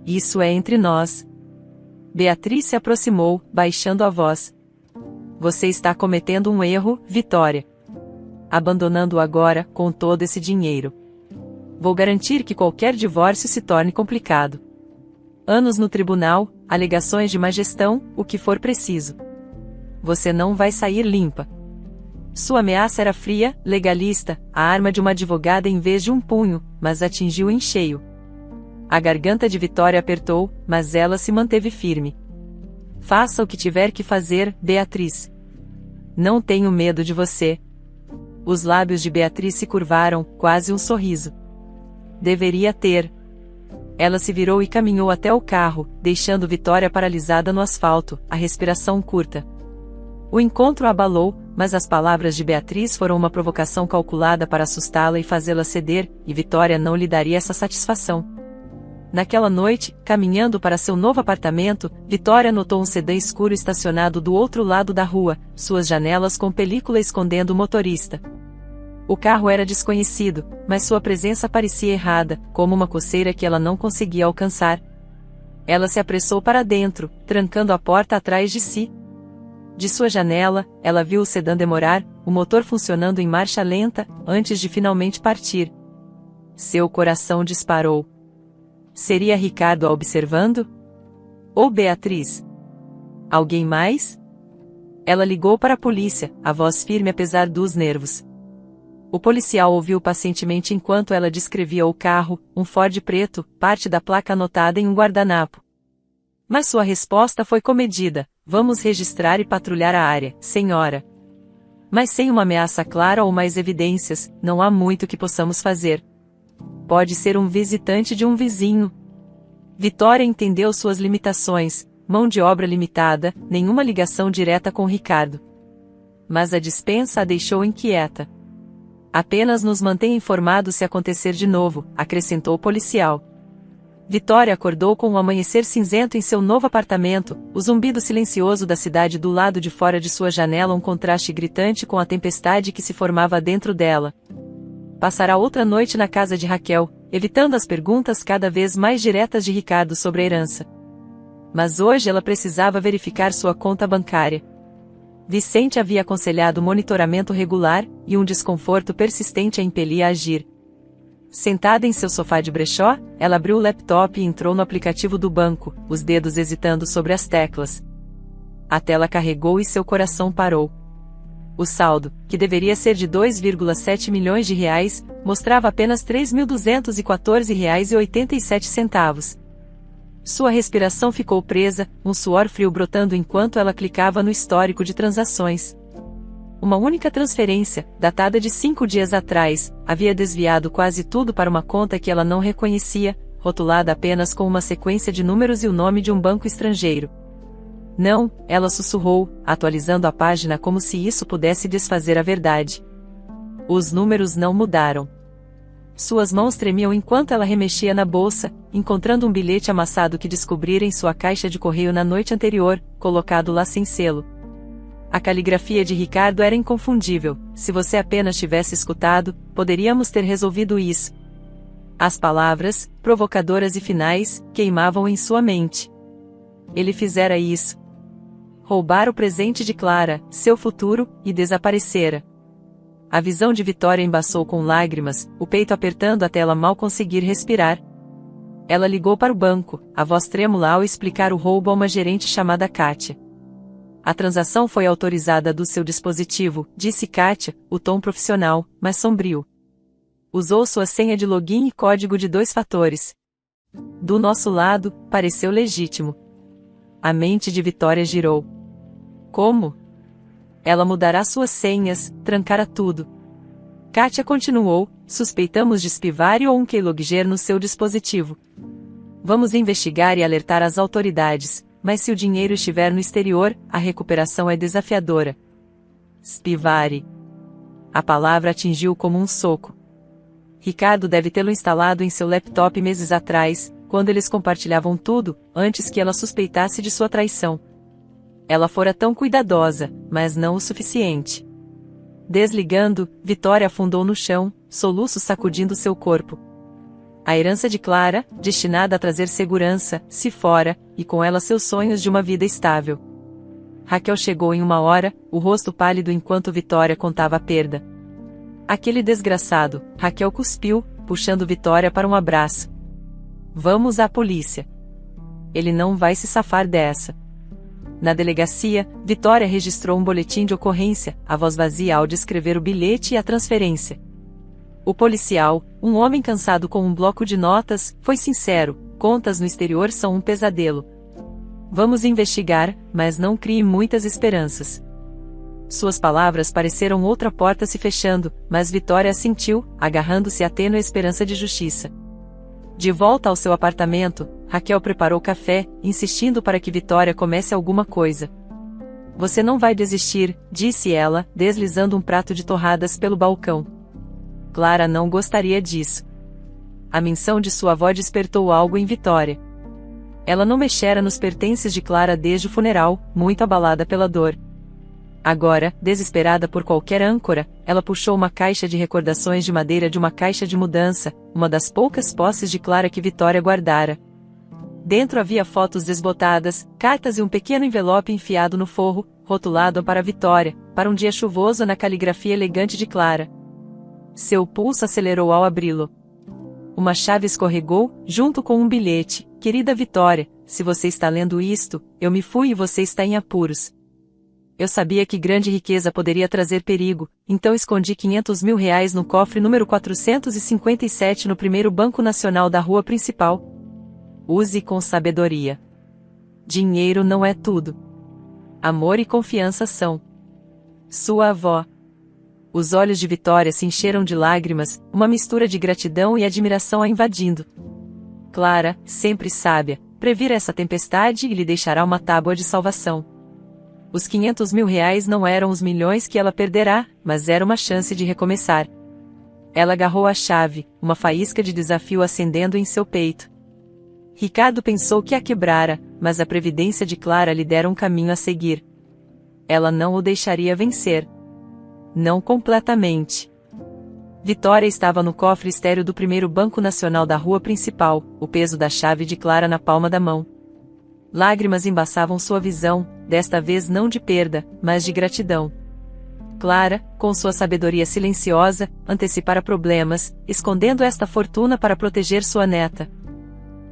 Isso é entre nós. Beatriz se aproximou, baixando a voz. Você está cometendo um erro, Vitória. Abandonando-o agora, com todo esse dinheiro. Vou garantir que qualquer divórcio se torne complicado. Anos no tribunal, alegações de má gestão, o que for preciso. Você não vai sair limpa. Sua ameaça era fria, legalista, a arma de uma advogada em vez de um punho, mas atingiu em cheio. A garganta de Vitória apertou, mas ela se manteve firme. Faça o que tiver que fazer, Beatriz. Não tenho medo de você. Os lábios de Beatriz se curvaram, quase um sorriso. Deveria ter. Ela se virou e caminhou até o carro, deixando Vitória paralisada no asfalto, a respiração curta. O encontro a abalou, mas as palavras de Beatriz foram uma provocação calculada para assustá-la e fazê-la ceder, e Vitória não lhe daria essa satisfação. Naquela noite, caminhando para seu novo apartamento, Vitória notou um sedã escuro estacionado do outro lado da rua, suas janelas com película escondendo o motorista. O carro era desconhecido, mas sua presença parecia errada, como uma coceira que ela não conseguia alcançar. Ela se apressou para dentro, trancando a porta atrás de si. De sua janela, ela viu o sedã demorar, o motor funcionando em marcha lenta, antes de finalmente partir. Seu coração disparou. Seria Ricardo a observando? Ou Beatriz? Alguém mais? Ela ligou para a polícia, a voz firme apesar dos nervos. O policial ouviu pacientemente enquanto ela descrevia o carro, um Ford preto, parte da placa anotada em um guardanapo. Mas sua resposta foi comedida: vamos registrar e patrulhar a área, senhora. Mas sem uma ameaça clara ou mais evidências, não há muito que possamos fazer. Pode ser um visitante de um vizinho. Vitória entendeu suas limitações, mão de obra limitada, nenhuma ligação direta com Ricardo. Mas a dispensa a deixou inquieta. Apenas nos mantenha informados se acontecer de novo, acrescentou o policial. Vitória acordou com o amanhecer cinzento em seu novo apartamento, o zumbido silencioso da cidade do lado de fora de sua janela, um contraste gritante com a tempestade que se formava dentro dela. Passará outra noite na casa de Raquel, evitando as perguntas cada vez mais diretas de Ricardo sobre a herança. Mas hoje ela precisava verificar sua conta bancária. Vicente havia aconselhado monitoramento regular, e um desconforto persistente a impelia a agir. Sentada em seu sofá de brechó, ela abriu o laptop e entrou no aplicativo do banco, os dedos hesitando sobre as teclas. A tela carregou e seu coração parou. O saldo, que deveria ser de 2,7 milhões de reais, mostrava apenas R$ 3.214,87. Sua respiração ficou presa, um suor frio brotando enquanto ela clicava no histórico de transações. Uma única transferência, datada de 5 dias atrás, havia desviado quase tudo para uma conta que ela não reconhecia, rotulada apenas com uma sequência de números e o nome de um banco estrangeiro. Não, ela sussurrou, atualizando a página como se isso pudesse desfazer a verdade. Os números não mudaram. Suas mãos tremiam enquanto ela remexia na bolsa, encontrando um bilhete amassado que descobrira em sua caixa de correio na noite anterior, colocado lá sem selo. A caligrafia de Ricardo era inconfundível. Se você apenas tivesse escutado, poderíamos ter resolvido isso. As palavras, provocadoras e finais, queimavam em sua mente. Ele fizera isso. Roubar o presente de Clara, seu futuro, e desaparecera. A visão de Vitória embaçou com lágrimas, o peito apertando até ela mal conseguir respirar. Ela ligou para o banco, a voz trêmula ao explicar o roubo a uma gerente chamada Kátia. A transação foi autorizada do seu dispositivo, disse Kátia, o tom profissional, mas sombrio. Usou sua senha de login e código de 2 fatores. Do nosso lado, pareceu legítimo. A mente de Vitória girou. Como? Ela mudará suas senhas, trancará tudo. Kátia continuou, suspeitamos de spyware ou um keylogger no seu dispositivo. Vamos investigar e alertar as autoridades. Mas se o dinheiro estiver no exterior, a recuperação é desafiadora. Spyware. A palavra atingiu como um soco. Ricardo deve tê-lo instalado em seu laptop meses atrás, quando eles compartilhavam tudo, antes que ela suspeitasse de sua traição. Ela fora tão cuidadosa, mas não o suficiente. Desligando, Vitória afundou no chão, soluços sacudindo seu corpo. A herança de Clara, destinada a trazer segurança, se fora, e com ela seus sonhos de uma vida estável. Raquel chegou em 1 hora, o rosto pálido enquanto Vitória contava a perda. Aquele desgraçado, Raquel cuspiu, puxando Vitória para um abraço. Vamos à polícia. Ele não vai se safar dessa. Na delegacia, Vitória registrou um boletim de ocorrência, a voz vazia ao descrever o bilhete e a transferência. O policial, um homem cansado com um bloco de notas, foi sincero: contas no exterior são um pesadelo. Vamos investigar, mas não crie muitas esperanças. Suas palavras pareceram outra porta se fechando, mas Vitória assentiu, agarrando-se à tênue esperança de justiça. De volta ao seu apartamento, Raquel preparou café, insistindo para que Vitória comece alguma coisa. Você não vai desistir, disse ela, deslizando um prato de torradas pelo balcão. Clara não gostaria disso. A menção de sua avó despertou algo em Vitória. Ela não mexera nos pertences de Clara desde o funeral, muito abalada pela dor. Agora, desesperada por qualquer âncora, ela puxou uma caixa de recordações de madeira de uma caixa de mudança, uma das poucas posses de Clara que Vitória guardara. Dentro havia fotos desbotadas, cartas e um pequeno envelope enfiado no forro, rotulado para Vitória, para um dia chuvoso na caligrafia elegante de Clara. Seu pulso acelerou ao abri-lo. Uma chave escorregou, junto com um bilhete. Querida Vitória, se você está lendo isto, eu me fui e você está em apuros. Eu sabia que grande riqueza poderia trazer perigo, então escondi R$ 500.000 no cofre número 457 no primeiro Banco Nacional da rua principal. Use com sabedoria. Dinheiro não é tudo. Amor e confiança são. Sua avó. Os olhos de Vitória se encheram de lágrimas, uma mistura de gratidão e admiração a invadindo. Clara, sempre sábia, previra essa tempestade e lhe deixará uma tábua de salvação. Os R$ 500.000 não eram os milhões que ela perderá, mas era uma chance de recomeçar. Ela agarrou a chave, uma faísca de desafio acendendo em seu peito. Ricardo pensou que a quebrara, mas a previdência de Clara lhe dera um caminho a seguir. Ela não o deixaria vencer. Não completamente. Vitória estava no cofre estéril do primeiro Banco Nacional da rua principal, o peso da chave de Clara na palma da mão. Lágrimas embaçavam sua visão, desta vez não de perda, mas de gratidão. Clara, com sua sabedoria silenciosa, antecipara problemas, escondendo esta fortuna para proteger sua neta.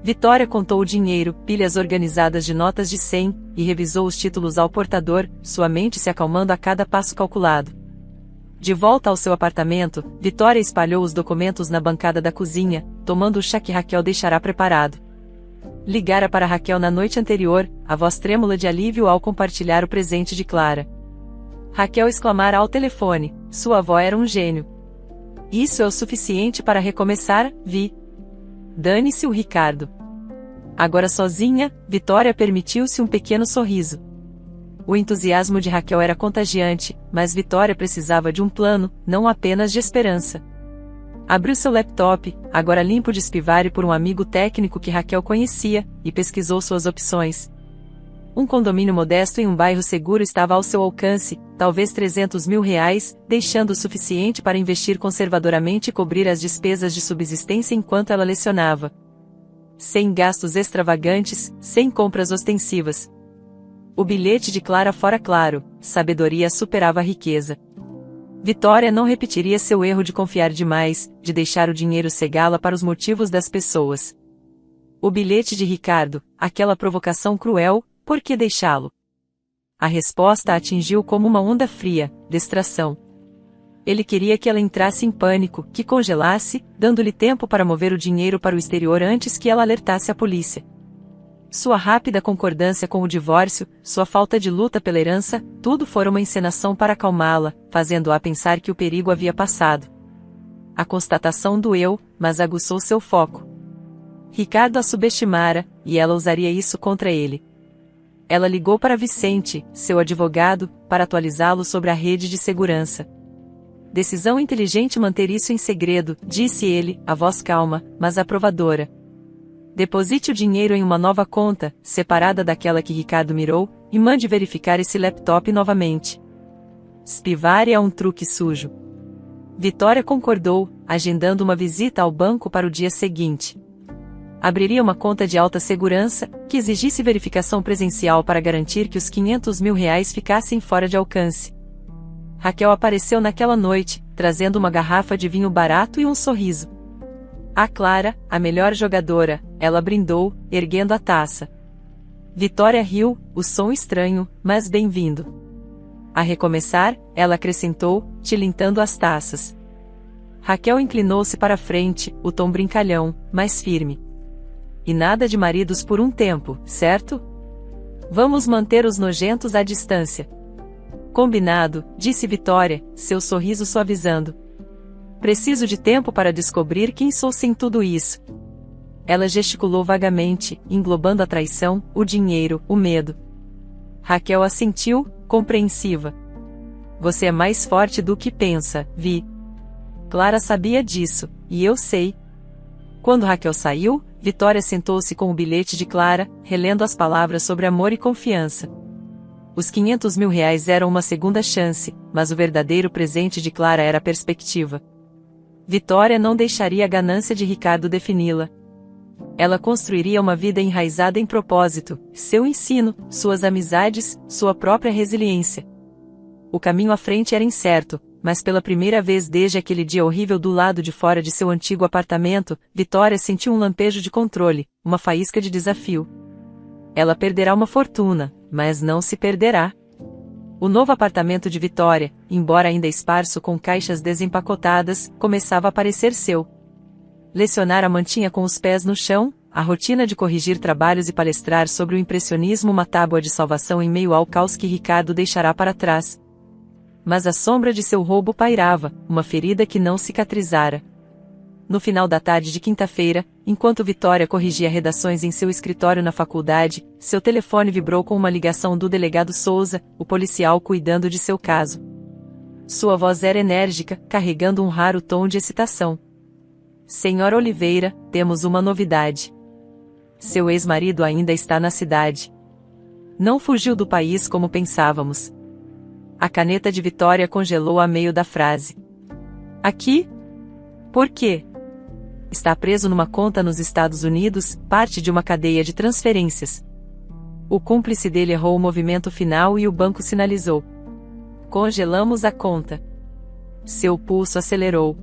Vitória contou o dinheiro, pilhas organizadas de notas de 100, e revisou os títulos ao portador, sua mente se acalmando a cada passo calculado. De volta ao seu apartamento, Vitória espalhou os documentos na bancada da cozinha, tomando o chá que Raquel deixará preparado. Ligara para Raquel na noite anterior, a voz trêmula de alívio ao compartilhar o presente de Clara. Raquel exclamara ao telefone: sua avó era um gênio. Isso é o suficiente para recomeçar, Vi. Dane-se o Ricardo. Agora sozinha, Vitória permitiu-se um pequeno sorriso. O entusiasmo de Raquel era contagiante, mas Vitória precisava de um plano, não apenas de esperança. Abriu seu laptop, agora limpo de espivari por um amigo técnico que Raquel conhecia, e pesquisou suas opções. Um condomínio modesto em um bairro seguro estava ao seu alcance, talvez R$300 mil, deixando o suficiente para investir conservadoramente e cobrir as despesas de subsistência enquanto ela lecionava. Sem gastos extravagantes, sem compras ostensivas. O bilhete de Clara fora claro, sabedoria superava a riqueza. Vitória não repetiria seu erro de confiar demais, de deixar o dinheiro cegá-la para os motivos das pessoas. O bilhete de Ricardo, aquela provocação cruel, por que deixá-lo? A resposta a atingiu como uma onda fria, distração. Ele queria que ela entrasse em pânico, que congelasse, dando-lhe tempo para mover o dinheiro para o exterior antes que ela alertasse a polícia. Sua rápida concordância com o divórcio, sua falta de luta pela herança, tudo fora uma encenação para acalmá-la, fazendo-a pensar que o perigo havia passado. A constatação doeu, mas aguçou seu foco. Ricardo a subestimara, e ela usaria isso contra ele. Ela ligou para Vicente, seu advogado, para atualizá-lo sobre a rede de segurança. Decisão inteligente manter isso em segredo, disse ele, a voz calma, mas aprovadora. Deposite o dinheiro em uma nova conta, separada daquela que Ricardo mirou, e mande verificar esse laptop novamente. Espivari é um truque sujo. Vitória concordou, agendando uma visita ao banco para o dia seguinte. Abriria uma conta de alta segurança, que exigisse verificação presencial para garantir que os R$500 mil ficassem fora de alcance. Raquel apareceu naquela noite, trazendo uma garrafa de vinho barato e um sorriso. A Clara, a melhor jogadora, ela brindou, erguendo a taça. Vitória riu, o som estranho, mas bem-vindo. A recomeçar, ela acrescentou, tilintando as taças. Raquel inclinou-se para a frente, o tom brincalhão, mais firme. E nada de maridos por um tempo, certo? Vamos manter os nojentos à distância. Combinado, disse Vitória, seu sorriso suavizando. Preciso de tempo para descobrir quem sou sem tudo isso. Ela gesticulou vagamente, englobando a traição, o dinheiro, o medo. Raquel assentiu, compreensiva. Você é mais forte do que pensa, Vi. Clara sabia disso, e eu sei. Quando Raquel saiu, Vitória sentou-se com o bilhete de Clara, relendo as palavras sobre amor e confiança. Os R$500 mil eram uma segunda chance, mas o verdadeiro presente de Clara era a perspectiva. Vitória não deixaria a ganância de Ricardo defini-la. Ela construiria uma vida enraizada em propósito, seu ensino, suas amizades, sua própria resiliência. O caminho à frente era incerto, mas pela primeira vez desde aquele dia horrível do lado de fora de seu antigo apartamento, Vitória sentiu um lampejo de controle, uma faísca de desafio. Ela perderá uma fortuna, mas não se perderá. O novo apartamento de Vitória, embora ainda esparso com caixas desempacotadas, começava a parecer seu. Lecionar a mantinha com os pés no chão, a rotina de corrigir trabalhos e palestrar sobre o impressionismo uma tábua de salvação em meio ao caos que Ricardo deixará para trás. Mas a sombra de seu roubo pairava, uma ferida que não cicatrizara. No final da tarde de quinta-feira, enquanto Vitória corrigia redações em seu escritório na faculdade, seu telefone vibrou com uma ligação do delegado Souza, o policial cuidando de seu caso. Sua voz era enérgica, carregando um raro tom de excitação. Senhora Oliveira, temos uma novidade. Seu ex-marido ainda está na cidade. Não fugiu do país como pensávamos. A caneta de Vitória congelou a meio da frase. Aqui? Por quê? Está preso numa conta nos Estados Unidos, parte de uma cadeia de transferências. O cúmplice dele errou o movimento final e o banco sinalizou. Congelamos a conta. Seu pulso acelerou.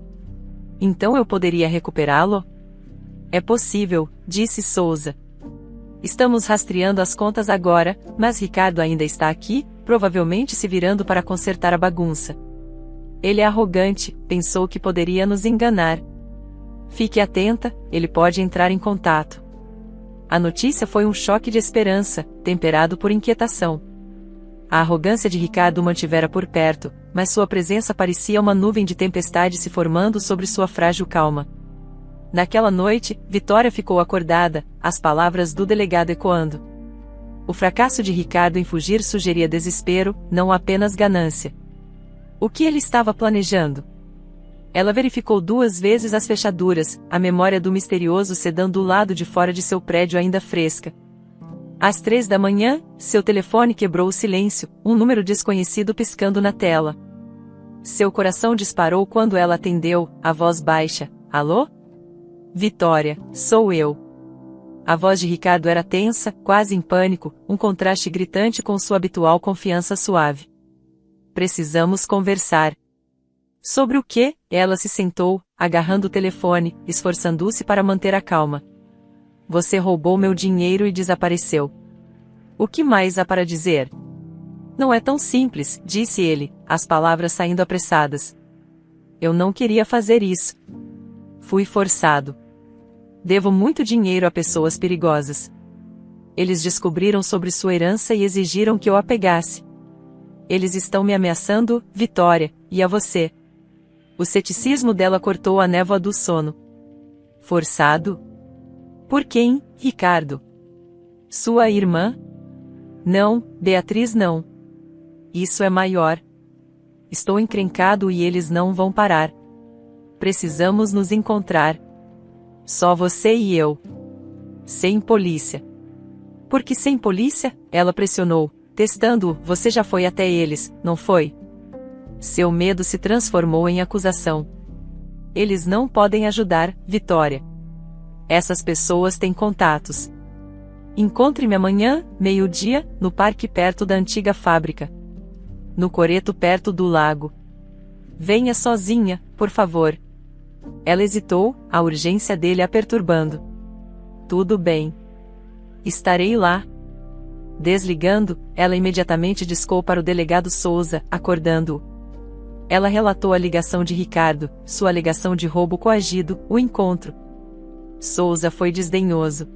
Então eu poderia recuperá-lo? É possível, disse Souza. Estamos rastreando as contas agora, mas Ricardo ainda está aqui, provavelmente se virando para consertar a bagunça. Ele é arrogante, pensou que poderia nos enganar. Fique atenta, ele pode entrar em contato. A notícia foi um choque de esperança, temperado por inquietação. A arrogância de Ricardo o mantivera por perto, mas sua presença parecia uma nuvem de tempestade se formando sobre sua frágil calma. Naquela noite, Vitória ficou acordada, as palavras do delegado ecoando. O fracasso de Ricardo em fugir sugeria desespero, não apenas ganância. O que ele estava planejando? Ela verificou 2 vezes as fechaduras, a memória do misterioso sedã do lado de fora de seu prédio ainda fresca. Às 3 da manhã, seu telefone quebrou o silêncio, um número desconhecido piscando na tela. Seu coração disparou quando ela atendeu, a voz baixa. Alô? Vitória, sou eu. A voz de Ricardo era tensa, quase em pânico, um contraste gritante com sua habitual confiança suave. Precisamos conversar. Sobre o quê? Ela se sentou, agarrando o telefone, esforçando-se para manter a calma. Você roubou meu dinheiro e desapareceu. O que mais há para dizer? Não é tão simples, disse ele, as palavras saindo apressadas. Eu não queria fazer isso. Fui forçado. Devo muito dinheiro a pessoas perigosas. Eles descobriram sobre sua herança e exigiram que eu a pegasse. Eles estão me ameaçando, Vitória, e a você. O ceticismo dela cortou a névoa do sono. Forçado? Por quem, Ricardo? Sua irmã? Não, Beatriz não. Isso é maior. Estou encrencado e eles não vão parar. Precisamos nos encontrar. Só você e eu. Sem polícia. Por que sem polícia? Ela pressionou, testando-o. Você já foi até eles, não foi? Seu medo se transformou em acusação. Eles não podem ajudar, Vitória. Essas pessoas têm contatos. Encontre-me amanhã, meio-dia, no parque perto da antiga fábrica. No coreto perto do lago. Venha sozinha, por favor. Ela hesitou, a urgência dele a perturbando. Tudo bem. Estarei lá. Desligando, ela imediatamente discou para o delegado Souza, acordando-o. Ela relatou a ligação de Ricardo, sua alegação de roubo coagido, o encontro. Souza foi desdenhoso.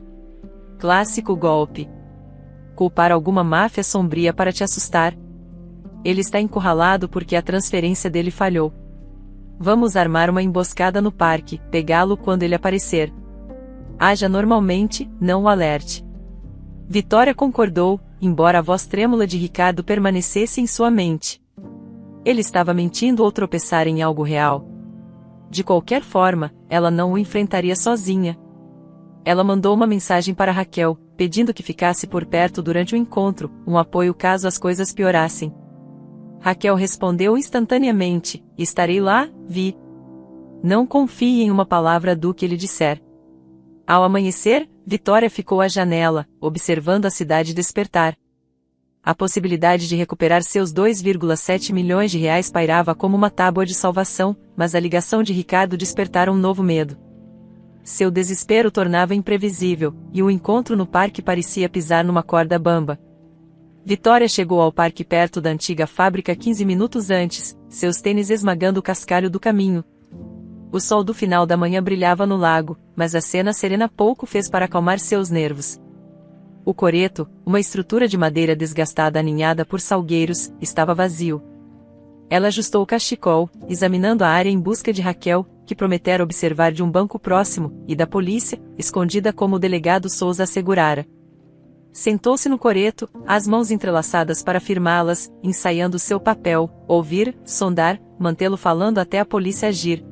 Clássico golpe. Culpar alguma máfia sombria para te assustar. Ele está encurralado porque a transferência dele falhou. Vamos armar uma emboscada no parque, pegá-lo quando ele aparecer. Haja normalmente, não o alerte. Vitória concordou, embora a voz trêmula de Ricardo permanecesse em sua mente. Ele estava mentindo ou tropeçara em algo real? De qualquer forma, ela não o enfrentaria sozinha. Ela mandou uma mensagem para Raquel, pedindo que ficasse por perto durante o encontro, um apoio caso as coisas piorassem. Raquel respondeu instantaneamente, estarei lá, Vi. Não confie em uma palavra do que ele disser. Ao amanhecer, Vitória ficou à janela, observando a cidade despertar. A possibilidade de recuperar seus 2,7 milhões de reais pairava como uma tábua de salvação, mas a ligação de Ricardo despertara um novo medo. Seu desespero tornava imprevisível, e o encontro no parque parecia pisar numa corda bamba. Vitória chegou ao parque perto da antiga fábrica 15 minutos antes, seus tênis esmagando o cascalho do caminho. O sol do final da manhã brilhava no lago, mas a cena serena pouco fez para acalmar seus nervos. O coreto, uma estrutura de madeira desgastada aninhada por salgueiros, estava vazio. Ela ajustou o cachecol, examinando a área em busca de Raquel, que prometera observar de um banco próximo, e da polícia, escondida como o delegado Souza assegurara. Sentou-se no coreto, as mãos entrelaçadas para firmá-las, ensaiando seu papel, ouvir, sondar, mantê-lo falando até a polícia agir.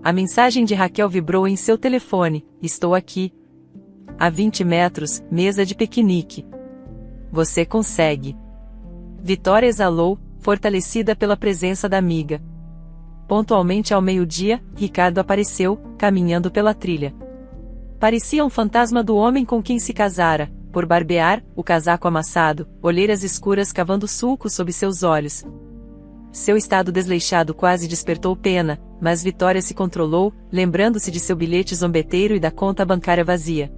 A mensagem de Raquel vibrou em seu telefone, estou aqui. A 20 metros, mesa de piquenique. Você consegue. Vitória exalou, fortalecida pela presença da amiga. Pontualmente ao meio-dia, Ricardo apareceu, caminhando pela trilha. Parecia um fantasma do homem com quem se casara, por barbear, o casaco amassado, olheiras escuras cavando sulcos sob seus olhos. Seu estado desleixado quase despertou pena, mas Vitória se controlou, lembrando-se de seu bilhete zombeteiro e da conta bancária vazia.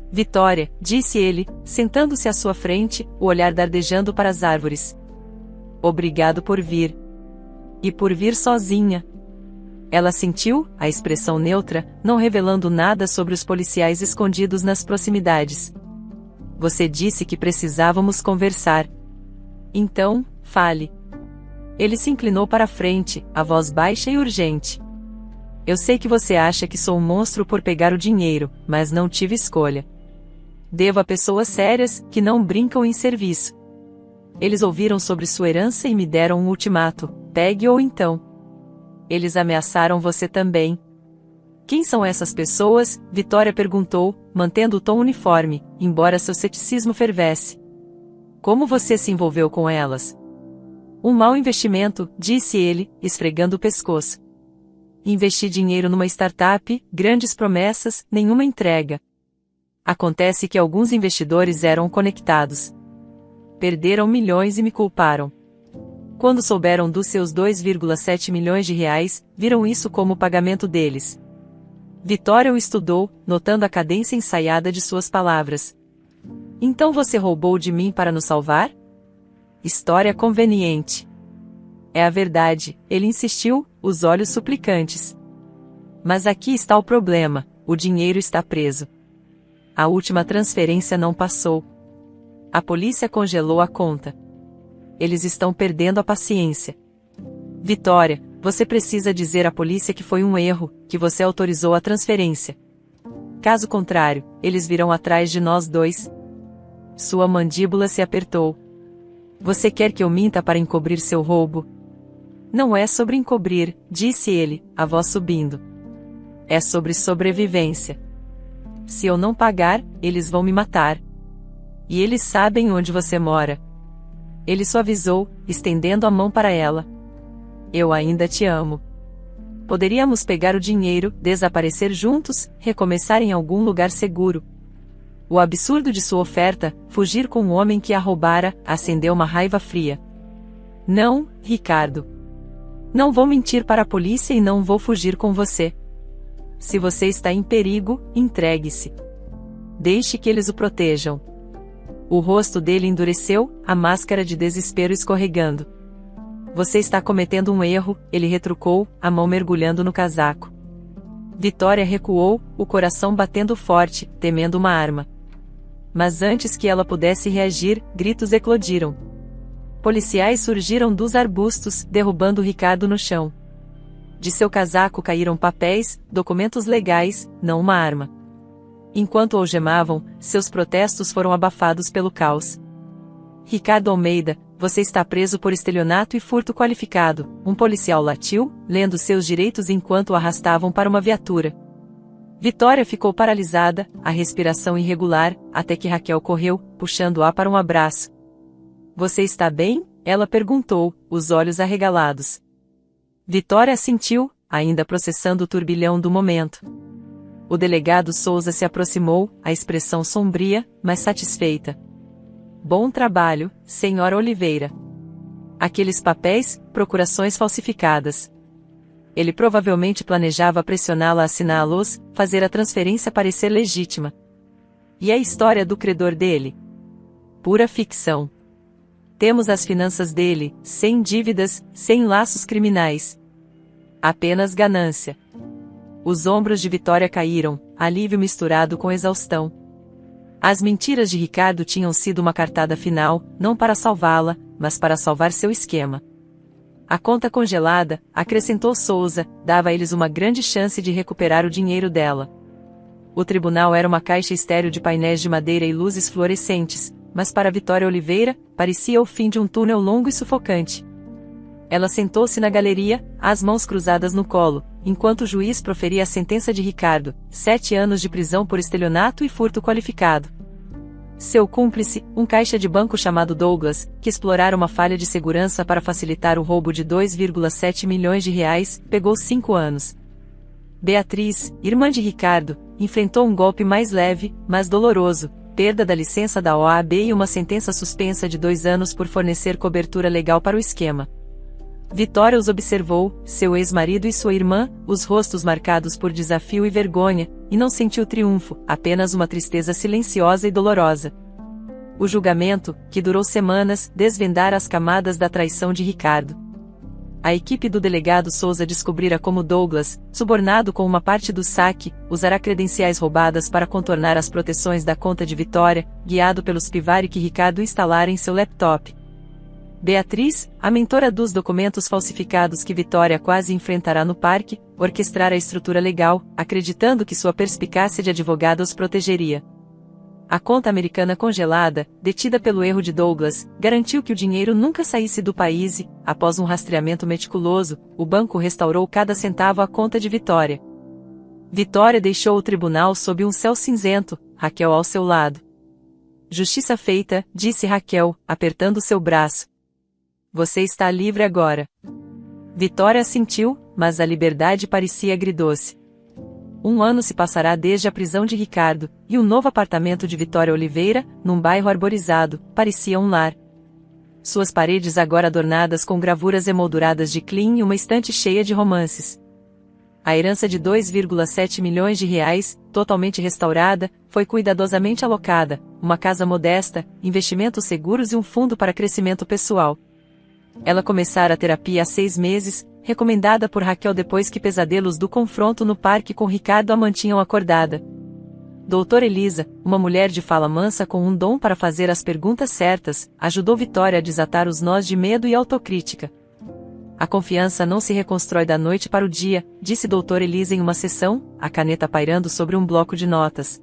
Vitória, disse ele, sentando-se à sua frente, o olhar dardejando para as árvores. Obrigado por vir. E por vir sozinha. Ela sentiu, a expressão neutra, não revelando nada sobre os policiais escondidos nas proximidades. Você disse que precisávamos conversar. Então, fale. Ele se inclinou para a frente, a voz baixa e urgente. Eu sei que você acha que sou um monstro por pegar o dinheiro, mas não tive escolha. Devo a pessoas sérias, que não brincam em serviço. Eles ouviram sobre sua herança e me deram um ultimato, pegue ou então. Eles ameaçaram você também. Quem são essas pessoas? Vitória perguntou, mantendo o tom uniforme, embora seu ceticismo fervesse. Como você se envolveu com elas? Um mau investimento, disse ele, esfregando o pescoço. Investi dinheiro numa startup, grandes promessas, nenhuma entrega. Acontece que alguns investidores eram conectados. Perderam milhões e me culparam. Quando souberam dos seus 2,7 milhões de reais, viram isso como o pagamento deles. Vitória o estudou, notando a cadência ensaiada de suas palavras. Então você roubou de mim para nos salvar? História conveniente. É a verdade, ele insistiu, os olhos suplicantes. Mas aqui está o problema, o dinheiro está preso. A última transferência não passou. A polícia congelou a conta. Eles estão perdendo a paciência. Vitória, você precisa dizer à polícia que foi um erro, que você autorizou a transferência. Caso contrário, eles virão atrás de nós dois. Sua mandíbula se apertou. Você quer que eu minta para encobrir seu roubo? Não é sobre encobrir, disse ele, a voz subindo. É sobre sobrevivência. Se eu não pagar, eles vão me matar. E eles sabem onde você mora. Ele suavizou, estendendo a mão para ela. Eu ainda te amo. Poderíamos pegar o dinheiro, desaparecer juntos, recomeçar em algum lugar seguro. O absurdo de sua oferta, fugir com o homem que a roubara, acendeu uma raiva fria. Não, Ricardo. Não vou mentir para a polícia e não vou fugir com você. Se você está em perigo, entregue-se. Deixe que eles o protejam. O rosto dele endureceu, a máscara de desespero escorregando. Você está cometendo um erro, ele retrucou, a mão mergulhando no casaco. Vitória recuou, o coração batendo forte, temendo uma arma. Mas antes que ela pudesse reagir, gritos eclodiram. Policiais surgiram dos arbustos, derrubando Ricardo no chão. De seu casaco caíram papéis, documentos legais, não uma arma. Enquanto o algemavam, seus protestos foram abafados pelo caos. Ricardo Almeida, você está preso por estelionato e furto qualificado, um policial latiu, lendo seus direitos enquanto o arrastavam para uma viatura. Vitória ficou paralisada, a respiração irregular, até que Raquel correu, puxando-a para um abraço. Você está bem? Ela perguntou, os olhos arregalados. Vitória assentiu, ainda processando o turbilhão do momento. O delegado Souza se aproximou, a expressão sombria, mas satisfeita. Bom trabalho, senhora Oliveira. Aqueles papéis, procurações falsificadas. Ele provavelmente planejava pressioná-la a assiná-los, fazer a transferência parecer legítima. E a história do credor dele? Pura ficção. Temos as finanças dele, sem dívidas, sem laços criminais. Apenas ganância. Os ombros de Vitória caíram, alívio misturado com exaustão. As mentiras de Ricardo tinham sido uma cartada final, não para salvá-la, mas para salvar seu esquema. A conta congelada, acrescentou Souza, dava a eles uma grande chance de recuperar o dinheiro dela. O tribunal era uma caixa estéril de painéis de madeira e luzes fluorescentes, mas para Vitória Oliveira, parecia o fim de um túnel longo e sufocante. Ela sentou-se na galeria, as mãos cruzadas no colo, enquanto o juiz proferia a sentença de Ricardo, 7 anos de prisão por estelionato e furto qualificado. Seu cúmplice, um caixa de banco chamado Douglas, que explorara uma falha de segurança para facilitar o roubo de 2,7 milhões de reais, pegou 5 anos. Beatriz, irmã de Ricardo, enfrentou um golpe mais leve, mas doloroso, perda da licença da OAB e uma sentença suspensa de 2 anos por fornecer cobertura legal para o esquema. Vitória os observou, seu ex-marido e sua irmã, os rostos marcados por desafio e vergonha, e não sentiu triunfo, apenas uma tristeza silenciosa e dolorosa. O julgamento, que durou semanas, desvendara as camadas da traição de Ricardo. A equipe do delegado Souza descobrira como Douglas, subornado com uma parte do saque, usará credenciais roubadas para contornar as proteções da conta de Vitória, guiado pelo spyware que Ricardo instalara em seu laptop. Beatriz, a mentora dos documentos falsificados que Vitória quase enfrentará no parque, orquestrara a estrutura legal, acreditando que sua perspicácia de advogada os protegeria. A conta americana congelada, detida pelo erro de Douglas, garantiu que o dinheiro nunca saísse do país e, após um rastreamento meticuloso, o banco restaurou cada centavo à conta de Vitória. Vitória deixou o tribunal sob um céu cinzento, Raquel ao seu lado. Justiça feita, disse Raquel, apertando seu braço. Você está livre agora. Vitória assentiu, mas a liberdade parecia agridoce. 1 ano se passará desde a prisão de Ricardo, e o novo apartamento de Vitória Oliveira, num bairro arborizado, parecia um lar. Suas paredes agora adornadas com gravuras emolduradas de Klein e uma estante cheia de romances. A herança de 2,7 milhões de reais, totalmente restaurada, foi cuidadosamente alocada, uma casa modesta, investimentos seguros e um fundo para crescimento pessoal. Ela começara a terapia há 6 meses, recomendada por Raquel depois que pesadelos do confronto no parque com Ricardo a mantinham acordada. Doutora Elisa, uma mulher de fala mansa com um dom para fazer as perguntas certas, ajudou Vitória a desatar os nós de medo e autocrítica. A confiança não se reconstrói da noite para o dia, disse doutora Elisa em uma sessão, a caneta pairando sobre um bloco de notas.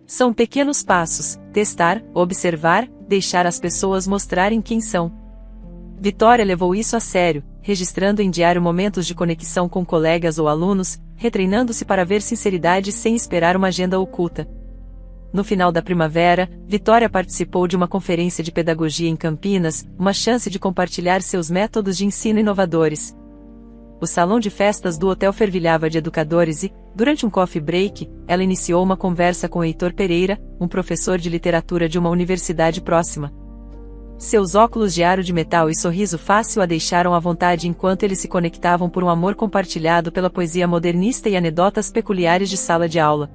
São pequenos passos, testar, observar, deixar as pessoas mostrarem quem são. Vitória levou isso a sério, registrando em diário momentos de conexão com colegas ou alunos, retreinando-se para ver sinceridade sem esperar uma agenda oculta. No final da primavera, Vitória participou de uma conferência de pedagogia em Campinas, uma chance de compartilhar seus métodos de ensino inovadores. O salão de festas do hotel fervilhava de educadores e, durante um coffee break, ela iniciou uma conversa com Heitor Pereira, um professor de literatura de uma universidade próxima. Seus óculos de aro de metal e sorriso fácil a deixaram à vontade enquanto eles se conectavam por um amor compartilhado pela poesia modernista e anedotas peculiares de sala de aula.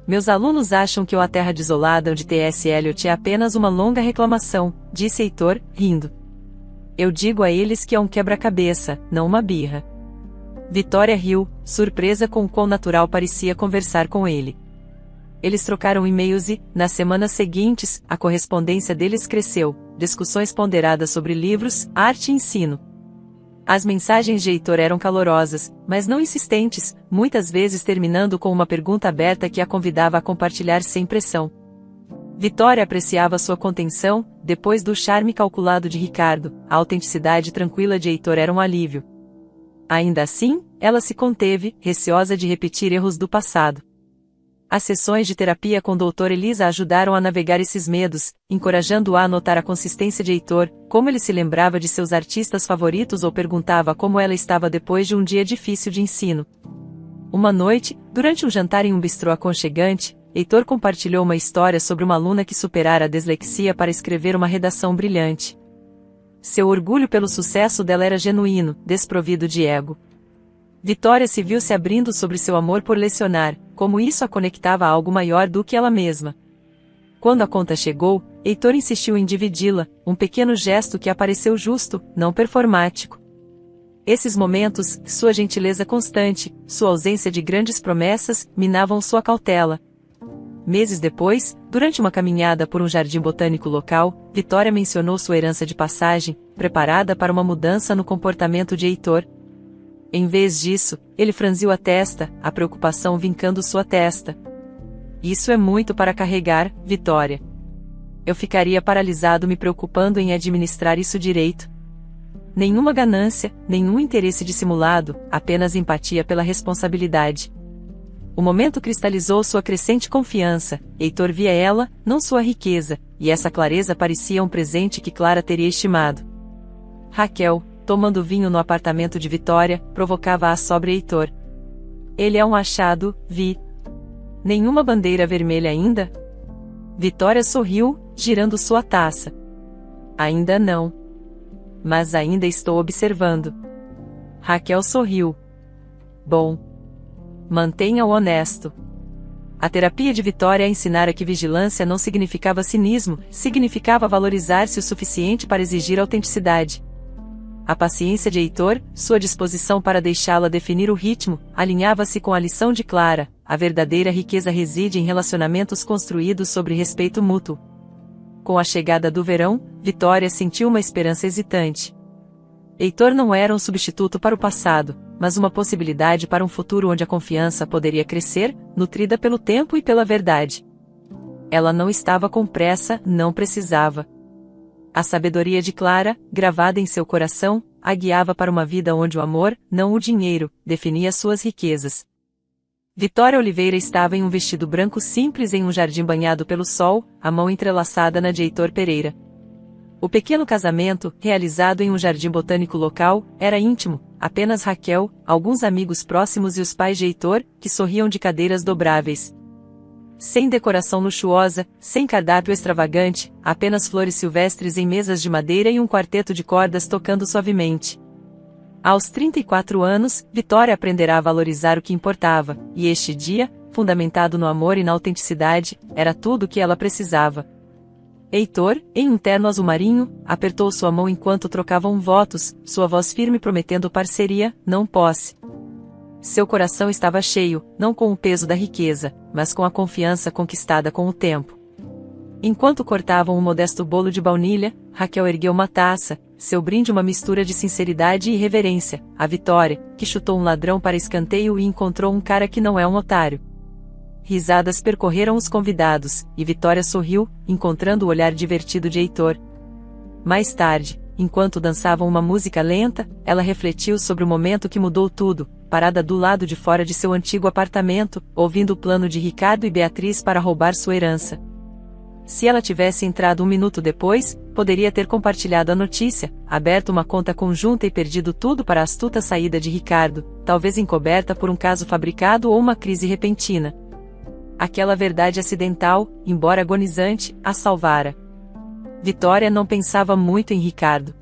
Meus alunos acham que A Terra Desolada de T.S. Eliot é apenas uma longa reclamação, disse Heitor, rindo. Eu digo a eles que é um quebra-cabeça, não uma birra. Vitória riu, surpresa com o quão natural parecia conversar com ele. Eles trocaram e-mails e, nas semanas seguintes, a correspondência deles cresceu, discussões ponderadas sobre livros, arte e ensino. As mensagens de Heitor eram calorosas, mas não insistentes, muitas vezes terminando com uma pergunta aberta que a convidava a compartilhar sem pressão. Vitória apreciava sua contenção, depois do charme calculado de Ricardo, a autenticidade tranquila de Heitor era um alívio. Ainda assim, ela se conteve, receosa de repetir erros do passado. As sessões de terapia com doutora Elisa ajudaram a navegar esses medos, encorajando-a a notar a consistência de Heitor, como ele se lembrava de seus artistas favoritos ou perguntava como ela estava depois de um dia difícil de ensino. Uma noite, durante um jantar em um bistrô aconchegante, Heitor compartilhou uma história sobre uma aluna que superara a dislexia para escrever uma redação brilhante. Seu orgulho pelo sucesso dela era genuíno, desprovido de ego. Vitória se viu se abrindo sobre seu amor por lecionar, como isso a conectava a algo maior do que ela mesma. Quando a conta chegou, Heitor insistiu em dividi-la, um pequeno gesto que apareceu justo, não performático. Esses momentos, sua gentileza constante, sua ausência de grandes promessas, minavam sua cautela. Meses depois, durante uma caminhada por um jardim botânico local, Vitória mencionou sua herança de passagem, preparada para uma mudança no comportamento de Heitor. Em vez disso, ele franziu a testa, a preocupação vincando sua testa. Isso é muito para carregar, Vitória. Eu ficaria paralisado me preocupando em administrar isso direito. Nenhuma ganância, nenhum interesse dissimulado, apenas empatia pela responsabilidade. O momento cristalizou sua crescente confiança, Heitor via ela, não sua riqueza, e essa clareza parecia um presente que Clara teria estimado. Raquel, tomando vinho no apartamento de Vitória, provocava-a sobre Heitor. Ele é um achado, Vi. Nenhuma bandeira vermelha ainda? Vitória sorriu, girando sua taça. Ainda não. Mas ainda estou observando. Raquel sorriu. Bom. Mantenha-o honesto. A terapia de Vitória a ensinara que vigilância não significava cinismo, significava valorizar-se o suficiente para exigir autenticidade. A paciência de Heitor, sua disposição para deixá-la definir o ritmo, alinhava-se com a lição de Clara: a verdadeira riqueza reside em relacionamentos construídos sobre respeito mútuo. Com a chegada do verão, Vitória sentiu uma esperança hesitante. Heitor não era um substituto para o passado, mas uma possibilidade para um futuro onde a confiança poderia crescer, nutrida pelo tempo e pela verdade. Ela não estava com pressa, não precisava. A sabedoria de Clara, gravada em seu coração, a guiava para uma vida onde o amor, não o dinheiro, definia suas riquezas. Vitória Oliveira estava em um vestido branco simples em um jardim banhado pelo sol, a mão entrelaçada na de Heitor Pereira. O pequeno casamento, realizado em um jardim botânico local, era íntimo, apenas Raquel, alguns amigos próximos e os pais de Heitor, que sorriam de cadeiras dobráveis. Sem decoração luxuosa, sem cardápio extravagante, apenas flores silvestres em mesas de madeira e um quarteto de cordas tocando suavemente. Aos 34 anos, Vitória aprenderá a valorizar o que importava, e este dia, fundamentado no amor e na autenticidade, era tudo o que ela precisava. Heitor, em um terno azul marinho, apertou sua mão enquanto trocavam votos, sua voz firme prometendo parceria, não posse. Seu coração estava cheio, não com o peso da riqueza, mas com a confiança conquistada com o tempo. Enquanto cortavam um modesto bolo de baunilha, Raquel ergueu uma taça, seu brinde uma mistura de sinceridade e reverência, a Vitória, que chutou um ladrão para escanteio e encontrou um cara que não é um otário. Risadas percorreram os convidados, e Vitória sorriu, encontrando o olhar divertido de Heitor. Mais tarde, enquanto dançavam uma música lenta, ela refletiu sobre o momento que mudou tudo, parada do lado de fora de seu antigo apartamento, ouvindo o plano de Ricardo e Beatriz para roubar sua herança. Se ela tivesse entrado um minuto depois, poderia ter compartilhado a notícia, aberto uma conta conjunta e perdido tudo para a astuta saída de Ricardo, talvez encoberta por um caso fabricado ou uma crise repentina. Aquela verdade acidental, embora agonizante, a salvara. Vitória não pensava muito em Ricardo.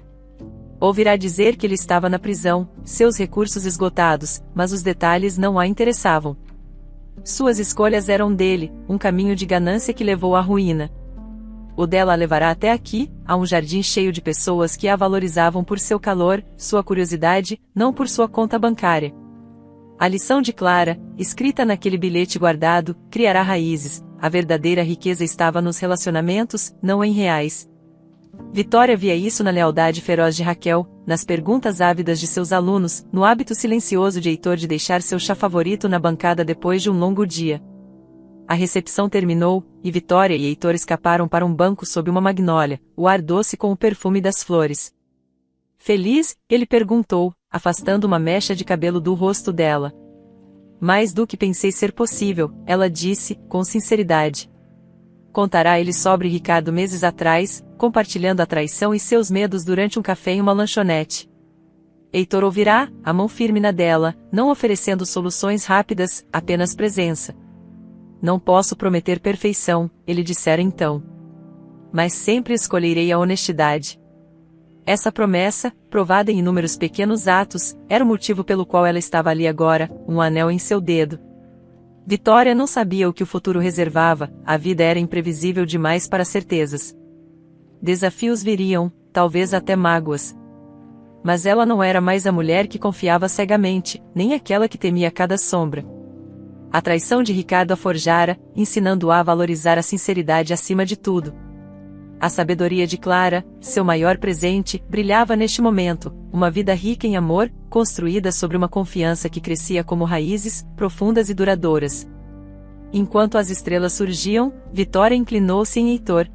Ouvirá dizer que ele estava na prisão, seus recursos esgotados, mas os detalhes não a interessavam. Suas escolhas eram dele, um caminho de ganância que levou à ruína. O dela a levará até aqui, a um jardim cheio de pessoas que a valorizavam por seu calor, sua curiosidade, não por sua conta bancária. A lição de Clara, escrita naquele bilhete guardado, criará raízes. A verdadeira riqueza estava nos relacionamentos, não em reais. Vitória via isso na lealdade feroz de Raquel, nas perguntas ávidas de seus alunos, no hábito silencioso de Heitor de deixar seu chá favorito na bancada depois de um longo dia. A recepção terminou, e Vitória e Heitor escaparam para um banco sob uma magnólia, o ar doce com o perfume das flores. Feliz, ele perguntou, afastando uma mecha de cabelo do rosto dela. Mais do que pensei ser possível, ela disse, com sinceridade. Contará ele sobre Ricardo meses atrás, compartilhando a traição e seus medos durante um café em uma lanchonete. Heitor ouvirá, a mão firme na dela, não oferecendo soluções rápidas, apenas presença. Não posso prometer perfeição, ele dissera então. Mas sempre escolherei a honestidade. Essa promessa, provada em inúmeros pequenos atos, era o motivo pelo qual ela estava ali agora, um anel em seu dedo. Vitória não sabia o que o futuro reservava, a vida era imprevisível demais para certezas. Desafios viriam, talvez até mágoas. Mas ela não era mais a mulher que confiava cegamente, nem aquela que temia cada sombra. A traição de Ricardo a forjara, ensinando-a a valorizar a sinceridade acima de tudo. A sabedoria de Clara, seu maior presente, brilhava neste momento, uma vida rica em amor, construída sobre uma confiança que crescia como raízes, profundas e duradouras. Enquanto as estrelas surgiam, Vitória inclinou-se em Heitor,